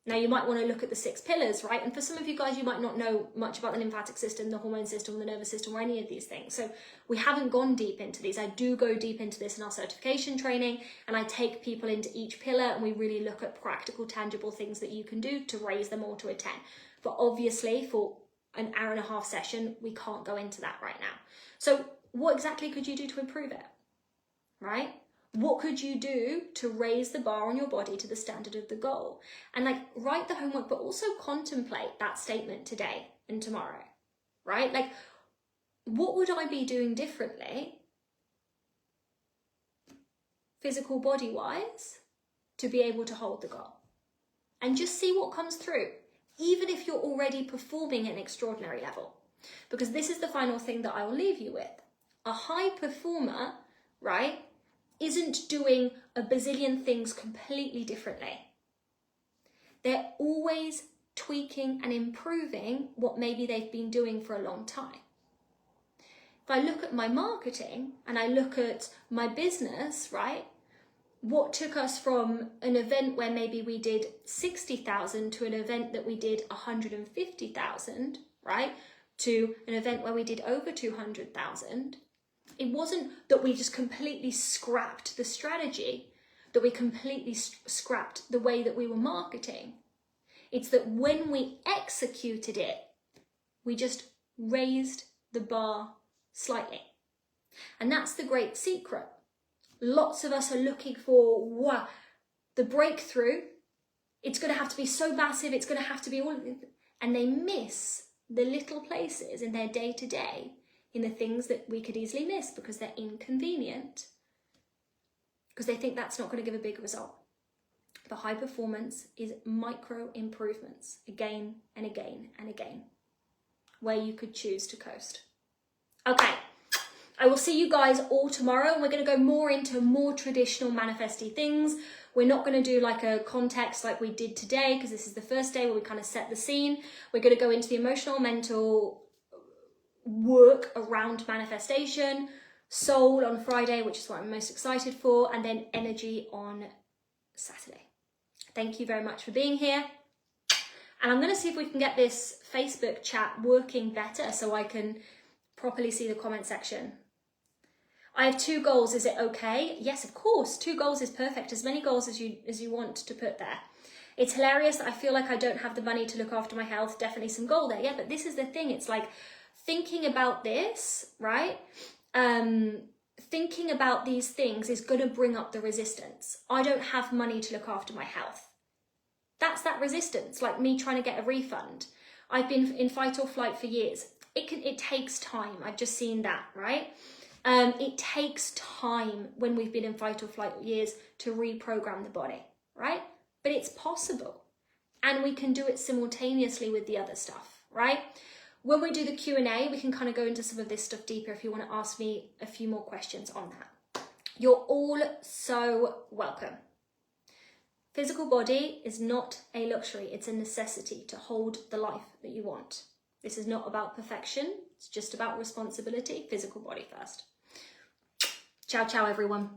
Now, you might want to look at the 6 pillars, right? And for some of you guys, you might not know much about the lymphatic system, the hormone system, the nervous system, or any of these things. So we haven't gone deep into these. I do go deep into this in our certification training, and I take people into each pillar, and we really look at practical, tangible things that you can do to raise them all to a 10. But obviously, for an hour and a half session, we can't go into that right now. So what exactly could you do to improve it, right? What could you do to raise the bar on your body to the standard of the goal? And like, write the homework, but also contemplate that statement today and tomorrow, right? Like, what would I be doing differently, physical body wise, to be able to hold the goal? And just see what comes through, even if you're already performing at an extraordinary level. Because this is the final thing that I will leave you with. A high performer, right, isn't doing a bazillion things completely differently. They're always tweaking and improving what maybe they've been doing for a long time. If I look at my marketing and I look at my business, right, what took us from an event where maybe we did 60,000 to an event that we did 150,000, right, to an event where we did over 200,000, it wasn't that we just completely scrapped the strategy, that we completely scrapped the way that we were marketing. It's that when we executed it, we just raised the bar slightly. And that's the great secret. Lots of us are looking for the breakthrough. It's going to have to be so massive, it's going to have to be all, and they miss the little places in their day-to-day, in the things that we could easily miss because they're inconvenient, because they think that's not going to give a big result. The high performance is micro improvements again and again and again, where you could choose to coast. Okay, I will see you guys all tomorrow, and we're going to go more into more traditional manifesty things. We're not going to do like a context like we did today, because this is the first day where we kind of set the scene. We're going to go into the emotional, mental work around manifestation, soul on Friday, which is what I'm most excited for, and then energy on Saturday. Thank you very much for being here. And I'm going to see if we can get this Facebook chat working better so I can properly see the comment section. I have 2 goals. Is it okay? Yes, of course. 2 goals is perfect. As many goals as you want to put there. It's hilarious that I feel like I don't have the money to look after my health. Definitely some goal there. Yeah, but this is the thing. It's like thinking about this, right? Thinking about these things is going to bring up the resistance. I don't have money to look after my health. That's that resistance, like me trying to get a refund. I've been in fight or flight for years. It takes time. I've just seen that, right? It takes time when we've been in fight or flight years to reprogram the body, right? But it's possible. And we can do it simultaneously with the other stuff, right? When we do the Q&A, we can kind of go into some of this stuff deeper if you want to ask me a few more questions on that. You're all so welcome. Physical body is not a luxury, it's a necessity to hold the life that you want. This is not about perfection, it's just about responsibility. Physical body first. Ciao, ciao, everyone.